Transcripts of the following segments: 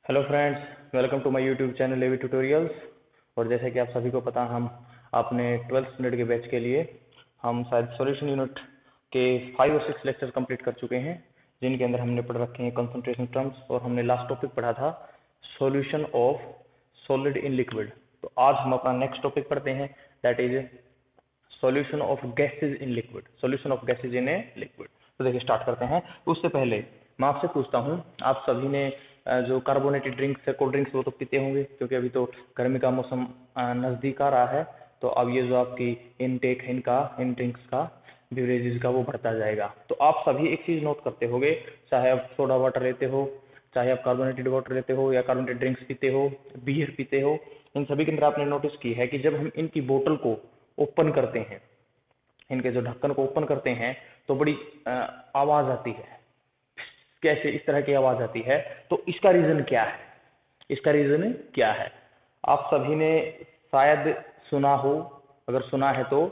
Hello friends, welcome to my YouTube channel AV tutorials. और जैसे कि आप सभी को पता, हम अपने 12th स्टैंडर्ड के बैच के लिए हम शायद सॉल्यूशन यूनिट के 5 और 6 लेक्चर कंप्लीट कर चुके हैं, जिनके अंदर हमने पढ़ रखे हैं कंसंट्रेशन टर्म्स। और हमने लास्ट टॉपिक पढ़ा था solution of solid in liquid. तो आज हम अपना नेक्स्ट टॉपिक पढ़ते हैं, that is solution of gases in liquid. Solution of gases in a liquid. तो देखिए स्टार्ट करते हैं। उससे पहले मैं आपसे पूछता हूँ, आप सभी ने जो कार्बोनेटेड ड्रिंक्स है, कोल्ड ड्रिंक्स, वो तो पीते होंगे, क्योंकि अभी तो गर्मी का मौसम नजदीक आ रहा है। तो अब ये जो आपकी इनटेक है इनका, इन ड्रिंक्स का, बेवरेजेस का, वो बढ़ता जाएगा। तो आप सभी एक चीज नोट करते होंगे, चाहे आप सोडा वाटर लेते हो, चाहे आप कार्बोनेटेड वाटर लेते हो, या कार्बोनेटेड ड्रिंक्स पीते हो, बियर पीते हो, इन सभी के अंदर आपने नोटिस की है कि जब हम इनकी बोतल को ओपन करते हैं, इनके जो ढक्कन को ओपन करते हैं, तो बड़ी आवाज आती है। कैसे इस तरह की आवाज आती है? तो इसका रीजन क्या है? इसका रीजन क्या है? आप सभी ने शायद सुना हो, अगर सुना है तो,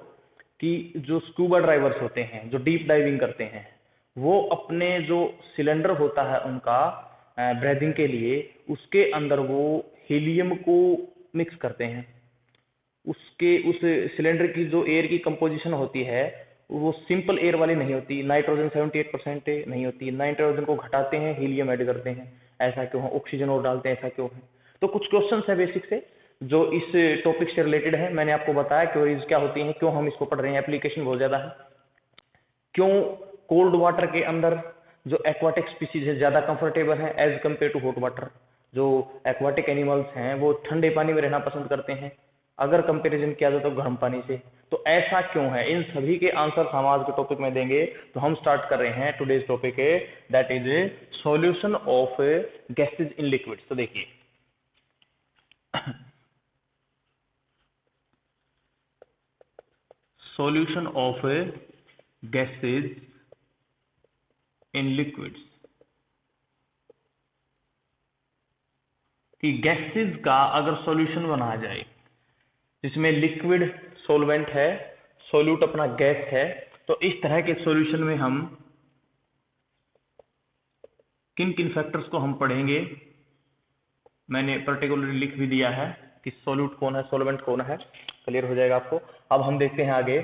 कि जो स्कूबा ड्राइवर्स होते हैं, जो डीप डाइविंग करते हैं, वो अपने जो सिलेंडर होता है उनका ब्रीदिंग के लिए, उसके अंदर वो हीलियम को मिक्स करते हैं। उसके उस सिलेंडर की जो एयर की कंपोजिशन होती है, वो सिंपल एयर वाली नहीं होती। नाइट्रोजन 78% नहीं होती। नाइट्रोजन को घटाते हैं, हीलियम ऐड करते हैं। ऐसा क्यों है? ऑक्सीजन और डालते हैं, ऐसा क्यों है? तो कुछ क्वेश्चन है बेसिक से जो इस टॉपिक से रिलेटेड है। मैंने आपको बताया क्वेरीज क्या होती हैं, क्यों हम इसको पढ़ रहे हैं, एप्लीकेशन बहुत ज्यादा है। क्यों कोल्ड वाटर के अंदर जो एक्वाटिक स्पीसीज है ज्यादा कंफर्टेबल है as compare to hot water. जो एक्वाटिक एनिमल्स हैं वो ठंडे पानी में रहना पसंद करते हैं, अगर कंपैरिजन किया जाए तो गर्म पानी से। तो ऐसा क्यों है? इन सभी के आंसर हम आज के टॉपिक में देंगे। तो हम स्टार्ट कर रहे हैं टुडेज टॉपिक है, that is solution of gases in liquid. तो देखिए solution of gases in liquids, कि गैसेज का अगर सॉल्यूशन बनाया जाए जिसमें लिक्विड सॉल्वेंट है, सॉल्यूट अपना गैस है, तो इस तरह के सॉल्यूशन में हम किन किन फैक्टर्स को हम पढ़ेंगे, मैंने पर्टिकुलरली लिख भी दिया है कि सॉल्यूट कौन है, सॉल्वेंट कौन है, क्लियर हो जाएगा आपको। अब हम देखते हैं आगे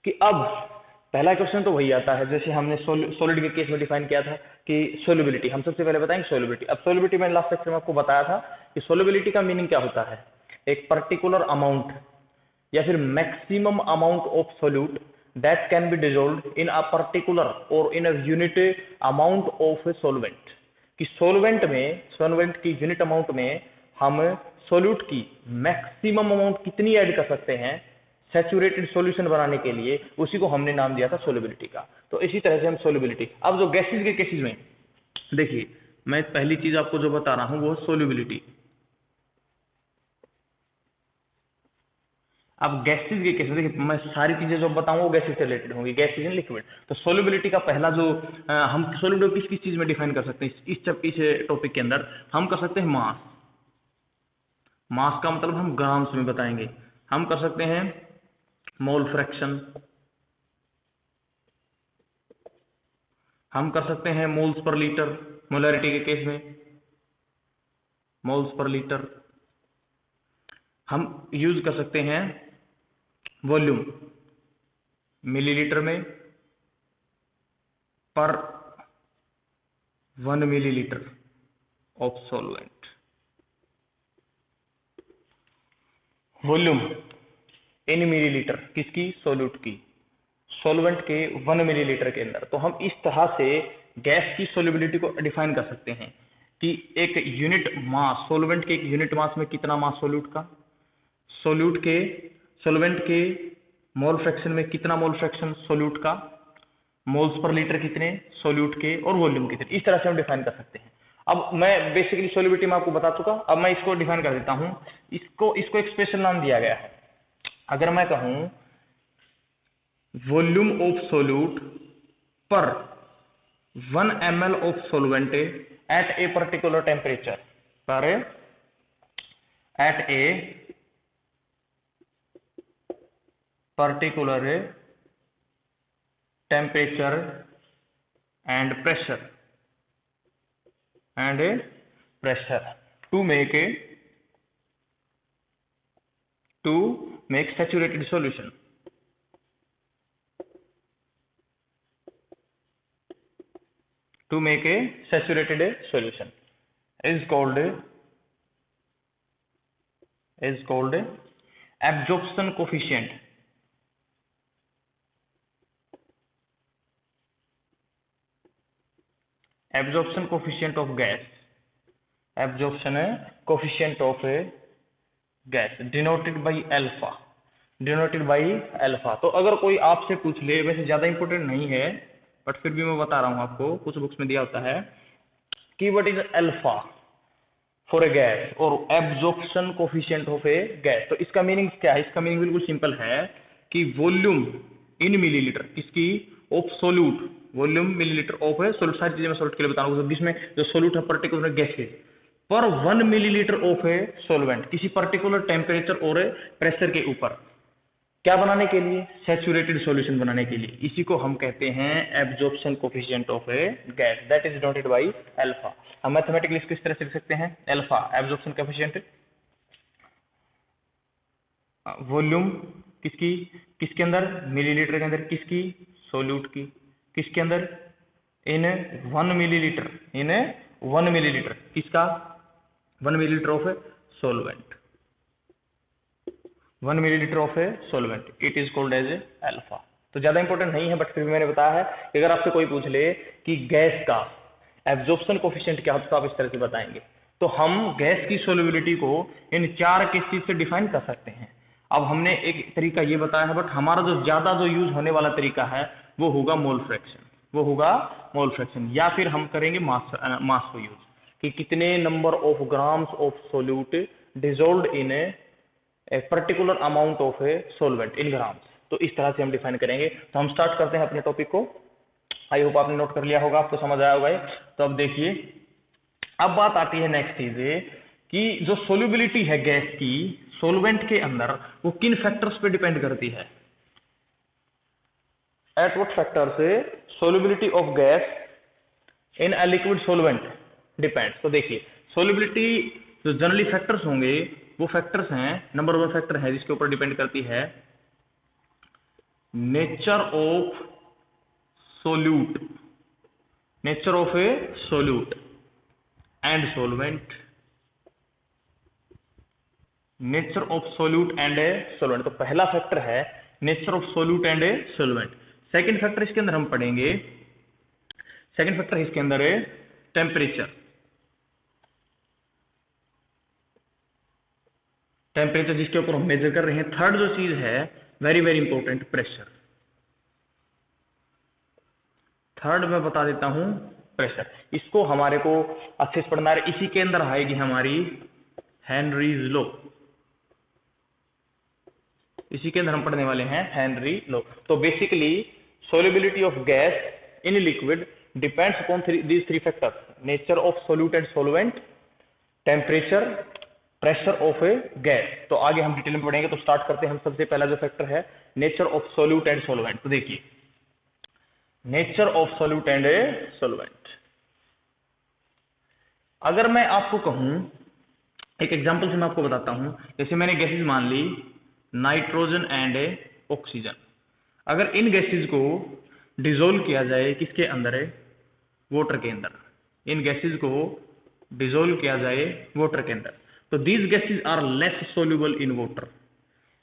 कि अब पहला क्वेश्चन तो वही आता है जैसे हमने सॉलिड के केस में डिफाइन किया था कि सोल्युबिलिटी। हम सबसे पहले बताएंगे सोल्युबिलिटी। अब सोल्युबिलिटी मैंने लास्ट लेक्चर में आपको बताया था कि सोल्युबिलिटी का मीनिंग क्या होता है, एक पर्टिकुलर अमाउंट या फिर maximum amount of solute that can be dissolve in a particular और in a unit amount of solvent. कि सोलवेंट की यूनिट अमाउंट में हम सोल्यूट की मैक्सिमम अमाउंट कितनी ऐड कर सकते हैं सैचुरेटेड सॉल्यूशन बनाने के लिए, उसी को हमने नाम दिया था सोल्युबिलिटी का। तो इसी तरह से हम सोल्युबिलिटी। अब जो गैसेज के केसेस में देखिए, मैं पहली चीज आपको जो बता रहा हूं वो सोल्युबिलिटी। अब गैसेज के केस में देखिए, मैं सारी चीजें जो बताऊंगा वो गैसेज से रिलेटेड होंगी, गैसेज इन लिक्विड। तो सोल्युबिलिटी का पहला जो हम सोल्युबिलिटी किस किस चीज में डिफाइन कर सकते हैं इस टॉपिक के अंदर, हम कर सकते हैं मास। मास का मतलब हम ग्राम्स में बताएंगे। हम कर सकते हैं मोल फ्रैक्शन, हम कर सकते हैं मोल्स पर लीटर, मोलैरिटी के केस में मोल्स पर लीटर। हम यूज कर सकते हैं वॉल्यूम, मिलीलीटर में पर 1 millilitre of solvent. Volume in millilitre, किसकी? सॉल्यूट की, सॉल्वेंट के 1 मिलीलीटर के अंदर। तो हम इस तरह से गैस की सोल्युबिलिटी को डिफाइन कर सकते हैं कि एक यूनिट मास, सॉल्वेंट के एक यूनिट मास में कितना मास सॉल्यूट का, सॉल्वेंट के मोल फ्रैक्शन में कितना मोल फ्रैक्शन सॉल्यूट का, मोल्स पर लीटर कितने सॉल्यूट के, और वॉल्यूम कितने। इस तरह से हम डिफाइन कर सकते हैं। अब मैं बेसिकली सोल्युबिलिटी में आपको बता चुका, अब मैं इसको डिफाइन कर देता हूं। इसको एक स्पेशल नाम दिया गया है। अगर मैं कहूं volume of solute per 1 ml of solvent at a particular temperature, पर at a particular temperature and pressure pressure to make saturated solution. To make a saturated solution is called absorption coefficient. Absorption coefficient of gas. Absorption coefficient of a gas denoted by alpha. तो अगर कोई आपसे पूछ ले, वैसे ज्यादा important नहीं है बट फिर भी मैं बता रहा हूं आपको, कुछ बुक्स में दिया होता है कि what is alpha for a gas और absorption coefficient of a gas. तो इसका मीनिंग क्या है? इसका मीनिंग बिल्कुल सिंपल है कि वॉल्यूम इन मिलीलीटर किसकी of solute, volume millilitre of है सोल्यूट। सारी चीजें मैं सोल्यूट के लिए बता रहा हूँ, जिसमें जो सोल्यूट है पर्टिकुलर गैसेज पर 1 मिलीलीटर ऑफ ए सोलवेंट किसी पर्टिकुलर टेम्परेचर और प्रेशर के ऊपर, क्या बनाने के लिए? सैचुरेटेड सॉल्यूशन बनाने के लिए। इसी को हम कहते हैं absorption coefficient of a gas, that is denoted by alpha. हम मैथमेटिकली इसको इस तरह से लिख सकते हैं, अल्फा एब्जॉर्प्शन कोफिशिएंट, वॉल्यूम किसके अंदर? मिलीलीटर के अंदर, किसकी? सोल्यूट की। किसके अंदर? इन 1 मिलीलीटर, इन 1 मिलीलीटर किसका? 1 millilitre of solvent, 1 millilitre of a solvent, it is called as alpha. तो ज्यादा इंपॉर्टेंट नहीं है बट फिर भी मैंने बताया है कि अगर आपसे कोई पूछ ले कि गैस का एब्जॉर्प्शन कोफिशिएंट क्या होता है तो आप इस तरह से बताएंगे। तो हम गैस की सोल्युबिलिटी को इन 4 केसेस से डिफाइन कर सकते हैं। अब हमने एक तरीका ये बताया है बट हमारा जो ज्यादा जो यूज होने वाला तरीका है वो होगा मोल फ्रैक्शन, या फिर हम करेंगे मास को यूज, कि कितने number of grams of solute dissolved in a particular amount of a solvent in grams. तो इस तरह से हम डिफाइन करेंगे। तो हम स्टार्ट करते हैं अपने टॉपिक को। आई होप आपने नोट कर लिया होगा, आपको समझ आया होगा। तो अब देखिए, अब बात आती है नेक्स्ट चीज कि जो सोल्युबिलिटी है गैस की सोलवेंट के अंदर, वो किन फैक्टर्स पे डिपेंड करती है? At what factors solubility of gas in a liquid solvent depends. तो देखिए, सोल्युबिलिटी जो जनरली फैक्टर्स होंगे वो फैक्टर्स हैं, नंबर 1 फैक्टर है जिसके ऊपर डिपेंड करती है nature of solute, nature of A solute and solvent, nature of solute and A solvent. तो पहला फैक्टर है nature of solute and A solvent. Second factor इसके अंदर हम पढ़ेंगे, सेकंड फैक्टर इसके अंदर है टेम्परेचर, टेम्परेचर जिसके ऊपर हम मेजर कर रहे हैं। थर्ड जो चीज है very very important, pressure. Third मैं बता देता हूं प्रेशर। इसको हमारे को अच्छे से पढ़ना है, इसी के अंदर आएगी हमारी हेनरीज लॉ, इसी के अंदर हम पढ़ने वाले हैं हेनरी लॉ। तो basically solubility of gas in liquid depends upon these 3 factors, nature of solute and solvent, temperature, pressure of a gas. तो आगे हम डिटेल में पढ़ेंगे। तो स्टार्ट करते हैं हम। सबसे पहला जो फैक्टर है nature of solute and solvent. तो देखिए, nature of solute and A solvent, अगर मैं आपको कहूं, एक एग्जांपल से मैं आपको बताता हूं। जैसे मैंने गैसेज मान ली नाइट्रोजन एंड ए ऑक्सीजन। अगर इन गैसेज को डिसोल्व किया जाए किसके अंदर है? वाटर के अंदर। इन गैसेज को डिसोल्व किया जाए वाटर के अंदर, तो these gases are less soluble in water,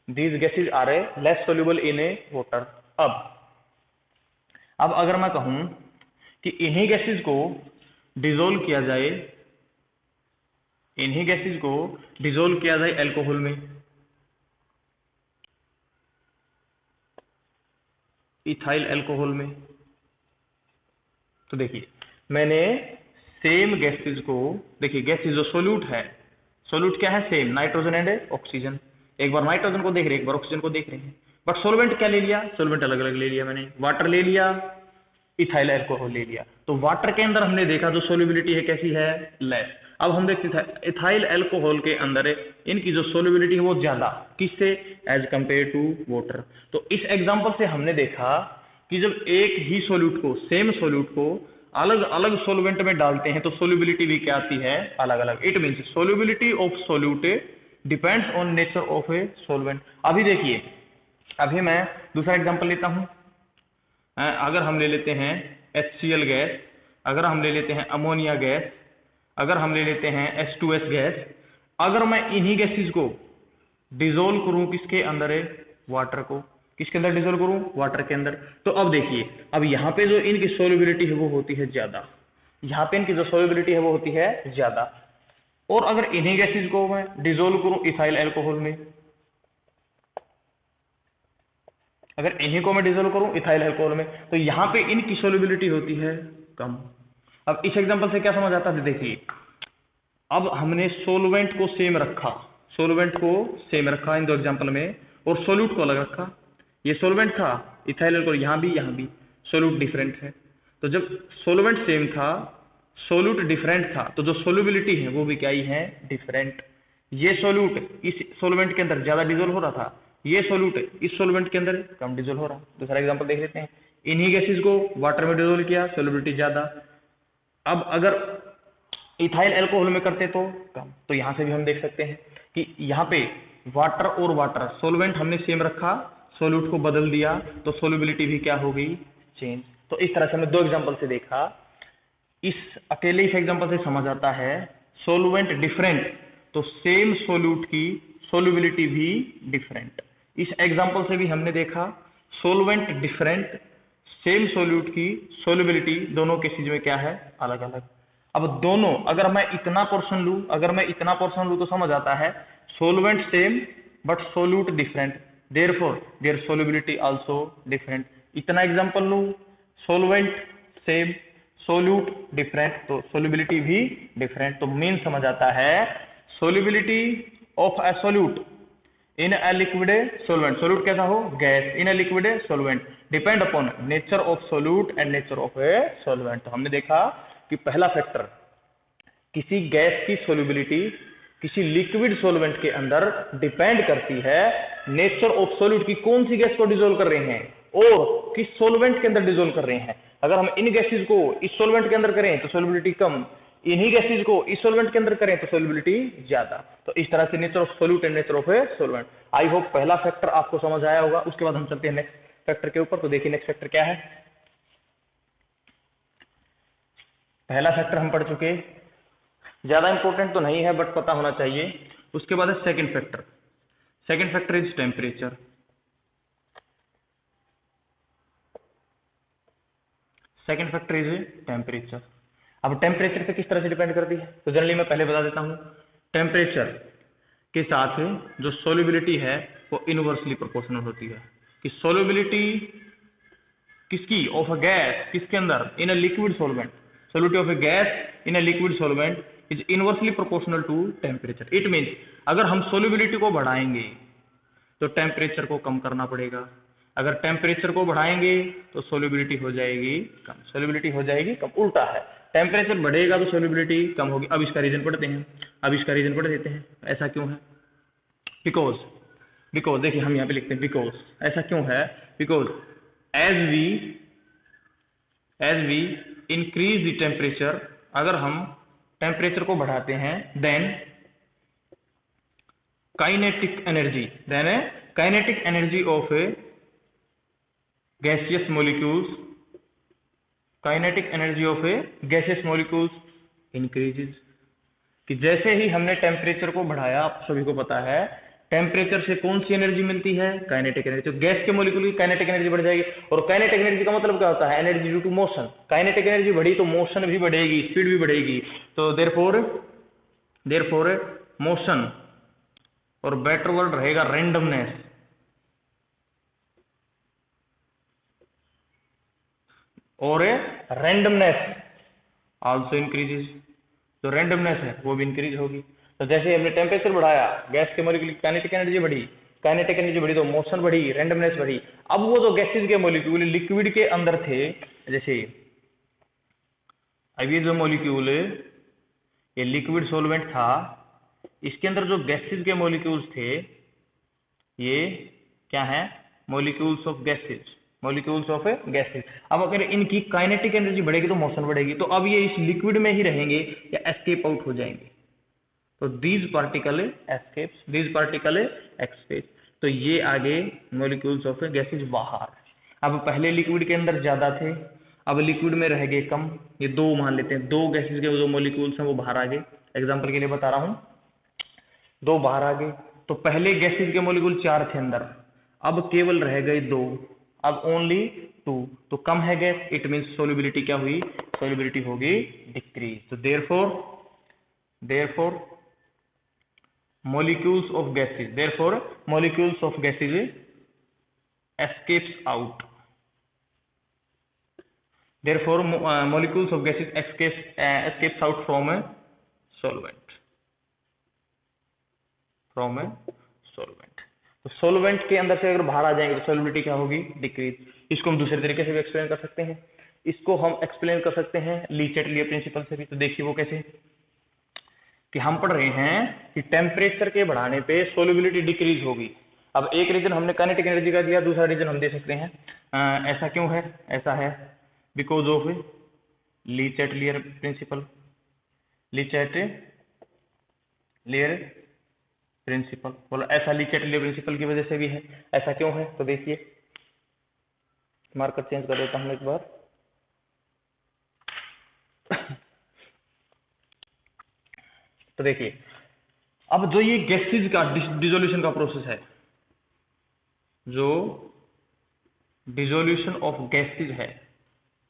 these gases are less soluble in a water। अब अगर मैं कहूं कि इन्हीं गैसेज को डिसोल्व किया जाए, इन्हीं गैसेज को डिसोल्व किया जाए अल्कोहल में, इथाइल अल्कोहल में, तो देखिए मैंने सेम गैसेज को, देखिए गैसेज जो सोल्यूट है, सोल्यूट क्या है? Same, nitrogen and oxygen. एक बार नाइट्रोजन को देख रहे हैं, एक बार ऑक्सीजन को देख रहे हैं, बट सोलवेंट क्या ले लिया? सोलवेंट अलग अलग ले लिया मैंने। वाटर ले लिया, इथाइल अल्कोहल ले लिया। तो वाटर के अंदर हमने देखा जो सोल्युबिलिटी है कैसी है? लेस। अब हम देखते हैं इथाइल अल्कोहल के अंदर इनकी जो सोल्युबिलिटी है वो ज्यादा, किससे? As compare to water. तो इस एग्जांपल से हमने देखा कि जब एक ही सोल्यूट को, सेम सोल्यूट को अलग अलग सॉल्वेंट में डालते हैं तो सोल्यूबिलिटी भी क्या आती है, अलग अलग। It means solubility of solute depends on nature of a solvent. अभी देखिए, अभी मैं दूसरा एग्जांपल लेता हूं। अगर हम ले लेते हैं HCl गैस, अगर हम ले लेते हैं अमोनिया गैस, अगर हम ले लेते हैं H2S गैस, अगर मैं इन्हीं गैसेज को डिजोल्व करूं किसके अंदर है, वाटर को, किसके अंदर डिजोल्व करूं, वाटर के अंदर। तो अब देखिए, अब यहाँ पे जो इनकी सोल्युबिलिटी है वो होती है ज्यादा, यहाँ पे इनकी जो सोल्युबिलिटी है वो होती है ज्यादा। और अगर इन्हीं गैसेज को मैं डिजोल्व करूं इथाइल अल्कोहल में, अगर इन्हीं को मैं डिजोल्व करूं इथाइल अल्कोहल में, तो यहाँ पे इनकी सोल्युबिलिटी होती है कम। अब इस एग्जांपल से क्या समझ आता है, देखिए अब हमने सोलवेंट को सेम रखा, सोलवेंट को सेम रखा इन दो एग्जांपल में, और सोल्यूट को अलग रखा। ये सोलवेंट था इथाइल अल्कोहल, यहाँ भी सोल्यूट डिफरेंट है। तो जब सोलवेंट सेम था, सोल्यूट डिफरेंट था, तो जो सोल्युबिलिटी है वो भी क्या ही है, डिफरेंट। ये सोल्यूट इस सोलवेंट के अंदर ज्यादा डिजोल्व हो रहा था, ये सोल्यूट इस सोलवेंट के अंदर कम डिजोल्व हो रहा। दूसरा एग्जांपल देख लेते हैं, इन्हीं गैसेज को वाटर में डिजोल्व किया, सोल्युबिलिटी ज्यादा। अब अगर इथाइल अल्कोहल में करते तो कम। तो यहां से भी हम देख सकते हैं कि यहाँ पे वाटर और वाटर, सोलवेंट हमने सेम रखा, सोल्यूट को बदल दिया, तो सोल्युबिलिटी भी क्या हो गई, चेंज। तो इस तरह से हमने दो एग्जांपल से देखा। इस अकेले इस एग्जांपल से समझ आता है सोलवेंट डिफरेंट तो सेम सोल्यूट की सोल्युबिलिटी भी डिफरेंट। इस एग्जांपल से भी हमने देखा सोलवेंट डिफरेंट, सेम सोल्यूट की सोल्युबिलिटी दोनों केसेज में क्या है, अलग अलग। अब दोनों, अगर मैं इतना पोर्शन लूं, अगर मैं इतना पोर्शन लूं तो समझ आता है solvent same but solute different, therefore there solubility also different. इतना एग्जांपल लूं, सोलवेंट सेम सोल्यूट डिफरेंट, तो सोल्युबिलिटी भी डिफरेंट। तो मेन समझ आता है solubility of a solute in a liquid solvent, solute कैसा हो, gas, in a liquid solvent depend upon nature of solute and nature of a solvent. तो हमने देखा कि पहला फैक्टर, किसी गैस की सोल्युबिलिटी किसी लिक्विड सोलवेंट के अंदर डिपेंड करती है नेचर ऑफ सोल्यूट की, कौन सी गैस को डिसोल्व कर रहे हैं और किस सोलवेंट के अंदर डिसोल्व कर रहे हैं। अगर हम इन गैसेज को इस सोलवेंट के अंदर करें तो सोल्युबिलिटी कम, इन्हीं गैसेज को इस सोलवेंट के अंदर करें तो सोल्युबिलिटी ज्यादा। तो इस तरह से nature of solute and nature of a solvent. I hope पहला फैक्टर आपको समझ आया होगा। उसके बाद हम चलते हैं नेक्स्ट फैक्टर के ऊपर। तो देखिए नेक्स्ट फैक्टर क्या है। पहला फैक्टर हम पढ़ चुके, ज्यादा इंपॉर्टेंट तो नहीं है बट पता होना चाहिए। उसके बाद है second factor. Second factor is temperature. Second factor is temperature. अब टेम्परेचर पे किस तरह से डिपेंड करती है, तो जनरली मैं पहले बता देता हूं, टेम्परेचर के साथ जो सोल्युबिलिटी है वो इनवर्सली प्रोपोर्शनल होती है। कि सोल्युबिलिटी किसकी, ऑफ अ गैस, किसके अंदर, in a liquid solvent, solubility of a gas in a liquid solvent is inversely proportional to temperature. It means अगर हम सोल्युबिलिटी को बढ़ाएंगे तो टेम्परेचर को कम करना पड़ेगा, अगर टेम्परेचर को बढ़ाएंगे तो सोल्युबिलिटी हो जाएगी कम, सोल्युबिलिटी हो जाएगी कम। उल्टा है, टेम्परेचर बढ़ेगा तो सोल्युबिलिटी कम होगी। अब इसका रीजन पढ़ते हैं, अब इसका रीजन पढ़ देते हैं, ऐसा क्यों है। बिकॉज देखिए हम यहाँ पे लिखते हैं बिकॉज, ऐसा क्यों है, because as we increase the temperature, अगर हम टेम्परेचर को बढ़ाते हैं then kinetic energy of a gaseous molecules, kinetic energy of a gaseous molecules increases। कि जैसे ही हमने टेम्परेचर को बढ़ाया, आप सभी को पता है टेम्परेचर से कौन सी एनर्जी मिलती है, काइनेटिक एनर्जी। तो गैस के मॉलिक्यूल की काइनेटिक एनर्जी बढ़ जाएगी, और काइनेटिक एनर्जी का मतलब क्या होता है, energy due to motion. Kinetic energy बढ़ी तो मोशन भी बढ़ेगी, स्पीड भी बढ़ेगी। तो देयरफॉर मोशन, और बेटर वर्ड रहेगा रेंडमनेस, और रेंडमनेस आल्सो इंक्रीजेस। जो रेंडमनेस है वो भी इंक्रीज होगी। तो जैसे हमने टेम्परेचर बढ़ाया, गैस के मॉलिक्यूल की काइनेटिक एनर्जी बढ़ी, काइनेटिक एनर्जी बढ़ी तो मोशन बढ़ी, रेंडमनेस बढ़ी। अब वो जो गैसेज के मॉलिक्यूल लिक्विड के अंदर थे, जैसे अब ये जो मॉलिक्यूल ये लिक्विड सोलवेंट था, इसके अंदर जो गैसेज के मॉलिक्यूल्स थे ये क्या है, molecules of gases. Molecules of gases. अब अगर इनकी काइनेटिक एनर्जी बढ़ेगी तो मोशन बढ़ेगी, तो अब ये इस लिक्विड में ही रहेंगे या एस्केप आउट हो जाएंगे, तो these particle escapes, these particle escape, तो ये आगे मॉलिक्यूल्स ऑफ गैसेज बाहर। अब पहले लिक्विड के अंदर ज्यादा थे, अब लिक्विड में रह गए कम, ये दो मान लेते हैं, दो गैसेज के जो मॉलिक्यूल्स हैं वो बाहर आ गए, एग्जांपल के लिए बता रहा हूं, दो बाहर आ गए। तो पहले गैसेज के मॉलिक्यूल 4 थे अंदर, अब केवल रह गए 2, अब ओनली 2, तो कम है गैस, इट मींस सोल्युबिलिटी क्या हुई, सोल्युबिलिटी होगी डिक्रीज। तो therefore molecules of gases, therefore molecules of gases escapes out, therefore molecules of gases escapes out from a solvent, from a solvent। तो solvent के अंदर से अगर बाहर आ जाएंगे तो solubility क्या होगी, डिक्रीज। इसको हम दूसरे तरीके से भी एक्सप्लेन कर सकते हैं, इसको हम एक्सप्लेन कर सकते हैं लीचेटलियर प्रिंसिपल से भी। तो देखिए वो कैसे, कि हम पढ़ रहे हैं कि टेम्परेचर के बढ़ाने पे सोल्युबिलिटी डिक्रीज होगी। अब एक रीजन हमने काइनेटिक एनर्जी का दिया, दूसरा रीजन हम दे सकते हैं ऐसा क्यों है, ऐसा है because of Lee Chatelier principal, Lee Chatelier principal, बोलो ऐसा ली चैटलियर प्रिंसिपल की वजह से भी है। ऐसा क्यों है, तो देखिए मार्कर चेंज कर देता हूं एक बार। तो देखिए अब जो ये गैसेज का डिसोल्यूशन का प्रोसेस है, जो डिसोल्यूशन ऑफ गैसेज है,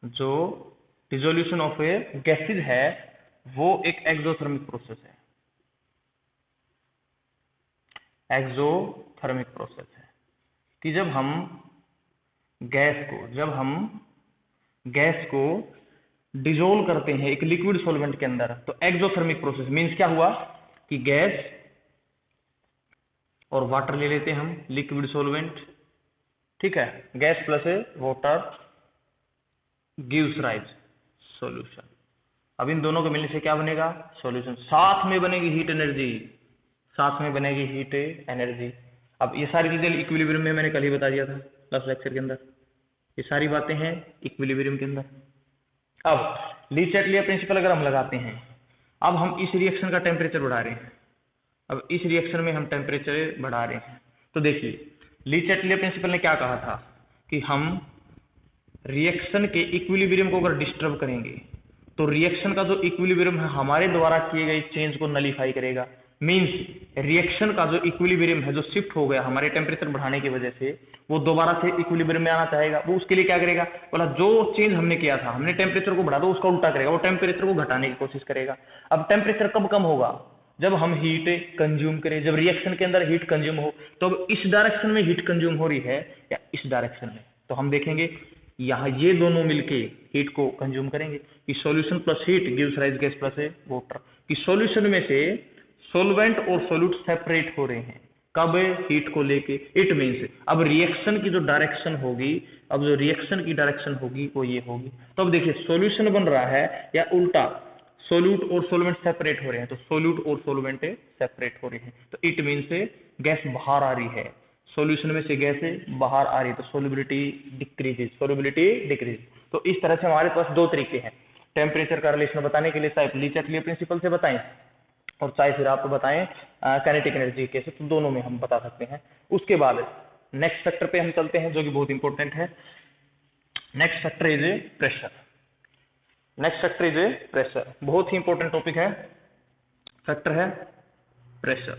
जो डिसोल्यूशन ऑफ गैसेज है, वो एक एक्सोथर्मिक प्रोसेस है, एक्सोथर्मिक प्रोसेस है। कि जब हम गैस को डिसोल्व करते हैं एक लिक्विड सॉल्वेंट के अंदर, तो एक्सोथर्मिक प्रोसेस मींस क्या हुआ कि गैस और वाटर ले लेते हैं हम, लिक्विड सॉल्वेंट, ठीक है, gas plus water gives rise solution. अब इन दोनों को मिलने से क्या बनेगा, सॉल्यूशन। साथ में बनेगी हीट एनर्जी, साथ में बनेगी हीट एनर्जी। अब ये सारी चीजें इक्विलिब्रियम में मैंने कल ही बता दिया था लास्ट लेक्चर के अंदर, ये सारी बातें हैं इक्विलिब्रियम के अंदर। अब ली चैटलियर प्रिंसिपल अगर हम लगाते हैं, अब हम इस रिएक्शन का टेम्परेचर बढ़ा रहे हैं, अब इस रिएक्शन में हम टेम्परेचर बढ़ा रहे हैं, तो देखिए ली चैटलियर प्रिंसिपल ने क्या कहा था कि हम रिएक्शन के इक्विलिब्रियम को अगर डिस्टर्ब करेंगे तो रिएक्शन का जो इक्विलिब्रियम है हमारे द्वारा किए गए चेंज को नलीफाई करेगा। मींस रिएक्शन का जो इक्विलिब्रियम है, जो शिफ्ट हो गया हमारे टेम्परेचर बढ़ाने की वजह से, वो दोबारा से इक्विलिब्रियम में आना चाहेगा। वो उसके लिए क्या करेगा, बोला जो चेंज हमने किया था, हमने टेम्परेचर को बढ़ा दो, उसका उल्टा करेगा, वो टेम्परेचर को घटाने की कोशिश करेगा। अब टेम्परेचर कब कम होगा, जब हम हीट कंज्यूम करें, जब रिएक्शन के अंदर हीट कंज्यूम हो। तो अब इस डायरेक्शन में हीट कंज्यूम हो रही है या इस डायरेक्शन में, तो हम देखेंगे यहाँ ये दोनों मिलके हीट को कंज्यूम करेंगे कि solution plus heat gives rise gas plus water. कि सॉल्यूशन में से सॉल्वेंट और सोल्यूट सेपरेट हो रहे हैं, कब, हीट को लेके। इट मींस अब रिएक्शन की जो डायरेक्शन होगी, अब जो रिएक्शन की डायरेक्शन होगी वो ये होगी। तो अब देखिए सॉल्यूशन बन रहा है या उल्टा, सोल्यूट और सोलवेंट सेपरेट हो रहे हैं, तो सोल्यूट और सोलवेंट सेपरेट हो रहे हैं, तो इट मींस गैस बाहर आ रही है, सॉल्यूशन में से गैस बाहर आ रही है, तो सोल्युबिलिटी डिक्रीजेज, सोल्युबिलिटी डिक्रीज। तो इस तरह से हमारे पास दो तरीके हैं टेम्परेचर का रिलेशन बताने के लिए, चाहे ली चैटलियर प्रिंसिपल से बताएं और चाहे फिर आप बताएं काइनेटिक एनर्जी कैसे, तो दोनों में हम बता सकते हैं। उसके बाद नेक्स्ट फैक्टर पे हम चलते हैं जो कि बहुत इंपॉर्टेंट है। Next factor is pressure. Next factor is pressure, बहुत ही इंपॉर्टेंट टॉपिक है, फैक्टर है प्रेशर।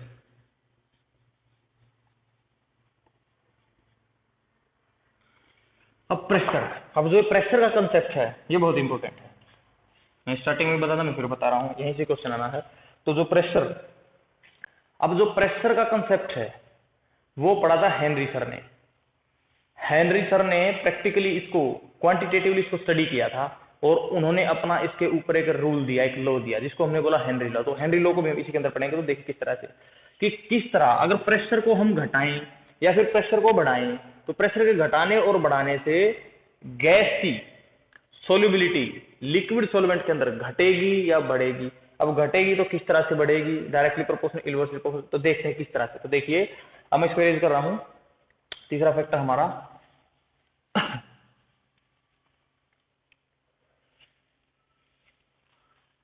अब प्रेशर, अब जो प्रेशर का कंसेप्ट है ये बहुत इंपॉर्टेंट है। मैं स्टार्टिंग में बता था, मैं फिर बता रहा हूं, यहीं से क्वेश्चन आना है। तो जो प्रेशर, अब जो प्रेशर का कंसेप्ट है वो पढ़ा था हेनरी सर ने। हेनरी सर ने प्रैक्टिकली इसको, क्वांटिटेटिवली इसको स्टडी किया था और उन्होंने अपना इसके ऊपर एक रूल दिया, एक लॉ दिया, जिसको हमने बोला हेनरी लॉ। तो हेनरी लॉ को भी हम इसी के अंदर पढ़ेंगे। तो देखिए किस तरह से, कि किस तरह अगर प्रेशर को हम घटाएं या फिर प्रेशर को बढ़ाएं, तो प्रेशर के घटाने और बढ़ाने से गैस की सोल्युबिलिटी लिक्विड सॉल्वेंट के अंदर घटेगी या बढ़ेगी। अब घटेगी तो किस तरह से बढ़ेगी, डायरेक्टली प्रोपोर्शनल, इनवर्सली प्रोपोर्शनल। तो देखते हैं किस तरह से। तो देखिए अब मैं इसको रेज कर रहा हूं। तीसरा फैक्टर हमारा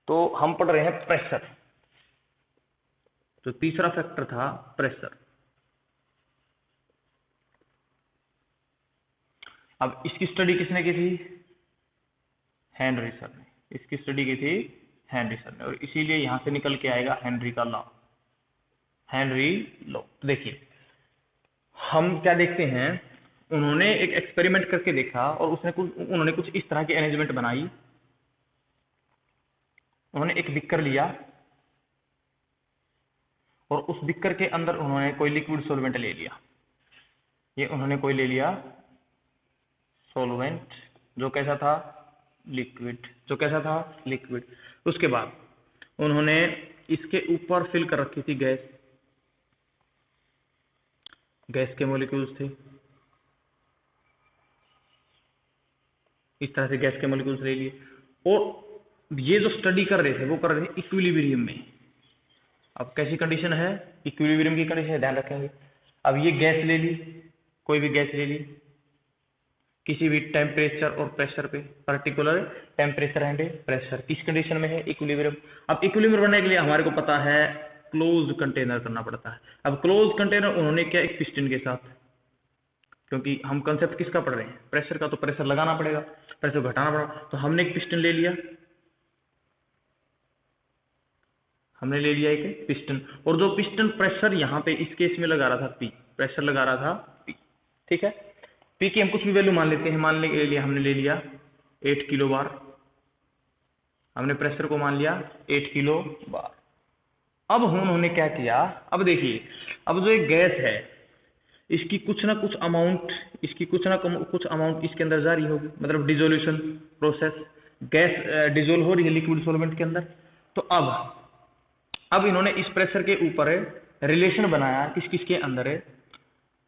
तो हम पढ़ रहे हैं प्रेशर। तो तीसरा फैक्टर था प्रेशर। अब इसकी स्टडी किसने की थी? हेनरी सर ने। इसकी स्टडी की थी हेनरी सर ने, और इसीलिए यहां से निकल के आएगा हेनरी का लॉ, हेनरी लॉ। देखिए हम क्या देखते हैं, उन्होंने एक एक्सपेरिमेंट करके देखा और उन्होंने कुछ इस तरह की अरेंजमेंट बनाई। उन्होंने एक बिक्कर लिया और उस बिक्कर के अंदर उन्होंने कोई लिक्विड सॉल्वेंट ले लिया। ये उन्होंने कोई ले लिया सॉल्वेंट जो कैसा था? लिक्विड। जो कैसा था? लिक्विड। उसके बाद उन्होंने इसके ऊपर फिल कर रखी थी गैस। गैस के मॉलिक्यूल्स थे, इस तरह से गैस के मॉलिक्यूल्स ले लिए, और ये जो स्टडी कर रहे थे वो कर रहे थे इक्विलिब्रियम में। अब कैसी कंडीशन है? इक्विलिब्रियम की कंडीशन है, ध्यान रखेंगे। अब ये गैस ले ली, कोई भी गैस ले ली किसी भी टेम्परेचर और प्रेशर पे, पर्टिकुलर टेम्परेचर एंड प्रेशर, किस कंडीशन में है? इक्विलिब्रियम। अब इक्विलिब्रियम बनने के लिए हमारे को पता है क्लोज कंटेनर करना पड़ता है। अब क्लोज कंटेनर उन्होंने क्या, एक पिस्टन के साथ, क्योंकि हम कंसेप्ट किसका पढ़ रहे हैं? प्रेशर का, तो प्रेशर लगाना पड़ेगा, प्रेशर घटाना पड़ेगा। तो हमने एक पिस्टन ले लिया, हमने ले लिया एक पिस्टन, और जो पिस्टन प्रेशर यहाँ पे इस केस में लगा रहा था पी, प्रेशर लगा रहा था पी, ठीक है। पी की हम कुछ भी वैल्यू मान लेते हैं, मानने के लिए हमने ले लिया 8 किलो बार, हमने प्रेशर को मान लिया 8 किलो बार। अब उन्होंने क्या किया, अब देखिए, अब जो एक गैस है इसकी कुछ ना कुछ अमाउंट, इसकी कुछ ना कुछ अमाउंट इसके अंदर जारी होगी, मतलब डिसोल्यूशन प्रोसेस, गैस डिसोल्व हो रही है लिक्विड सॉल्वेंट के अंदर। तो अब इन्होंने इस प्रेशर के ऊपर रिलेशन बनाया, किस किस के अंदर है?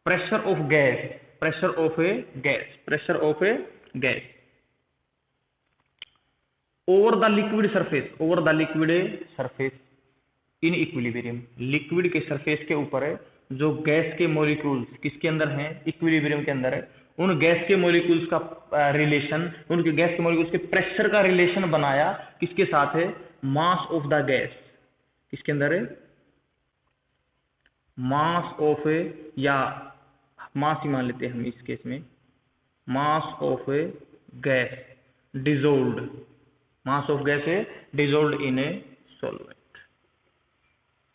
Pressure of gas, pressure of a gas, pressure of a gas over the liquid surface, over the liquid surface in equilibrium. Liquid के सरफेस के ऊपर है जो गैस के मॉलिक्यूल्स किसके अंदर हैं? इक्विलिब्रियम के अंदर है। उन गैस के मॉलिक्यूल्स का रिलेशन, उनके गैस के मॉलिक्यूल्स के प्रेशर का रिलेशन बनाया, किसके साथ है? मास ऑफ द गैस, किसके अंदर है? मास ऑफ ए, या मास ही मान लेते हैं हम इस केस में, mass of a gas dissolved, mass of gas है डिसोल्व्ड इन ए सॉल्वेंट।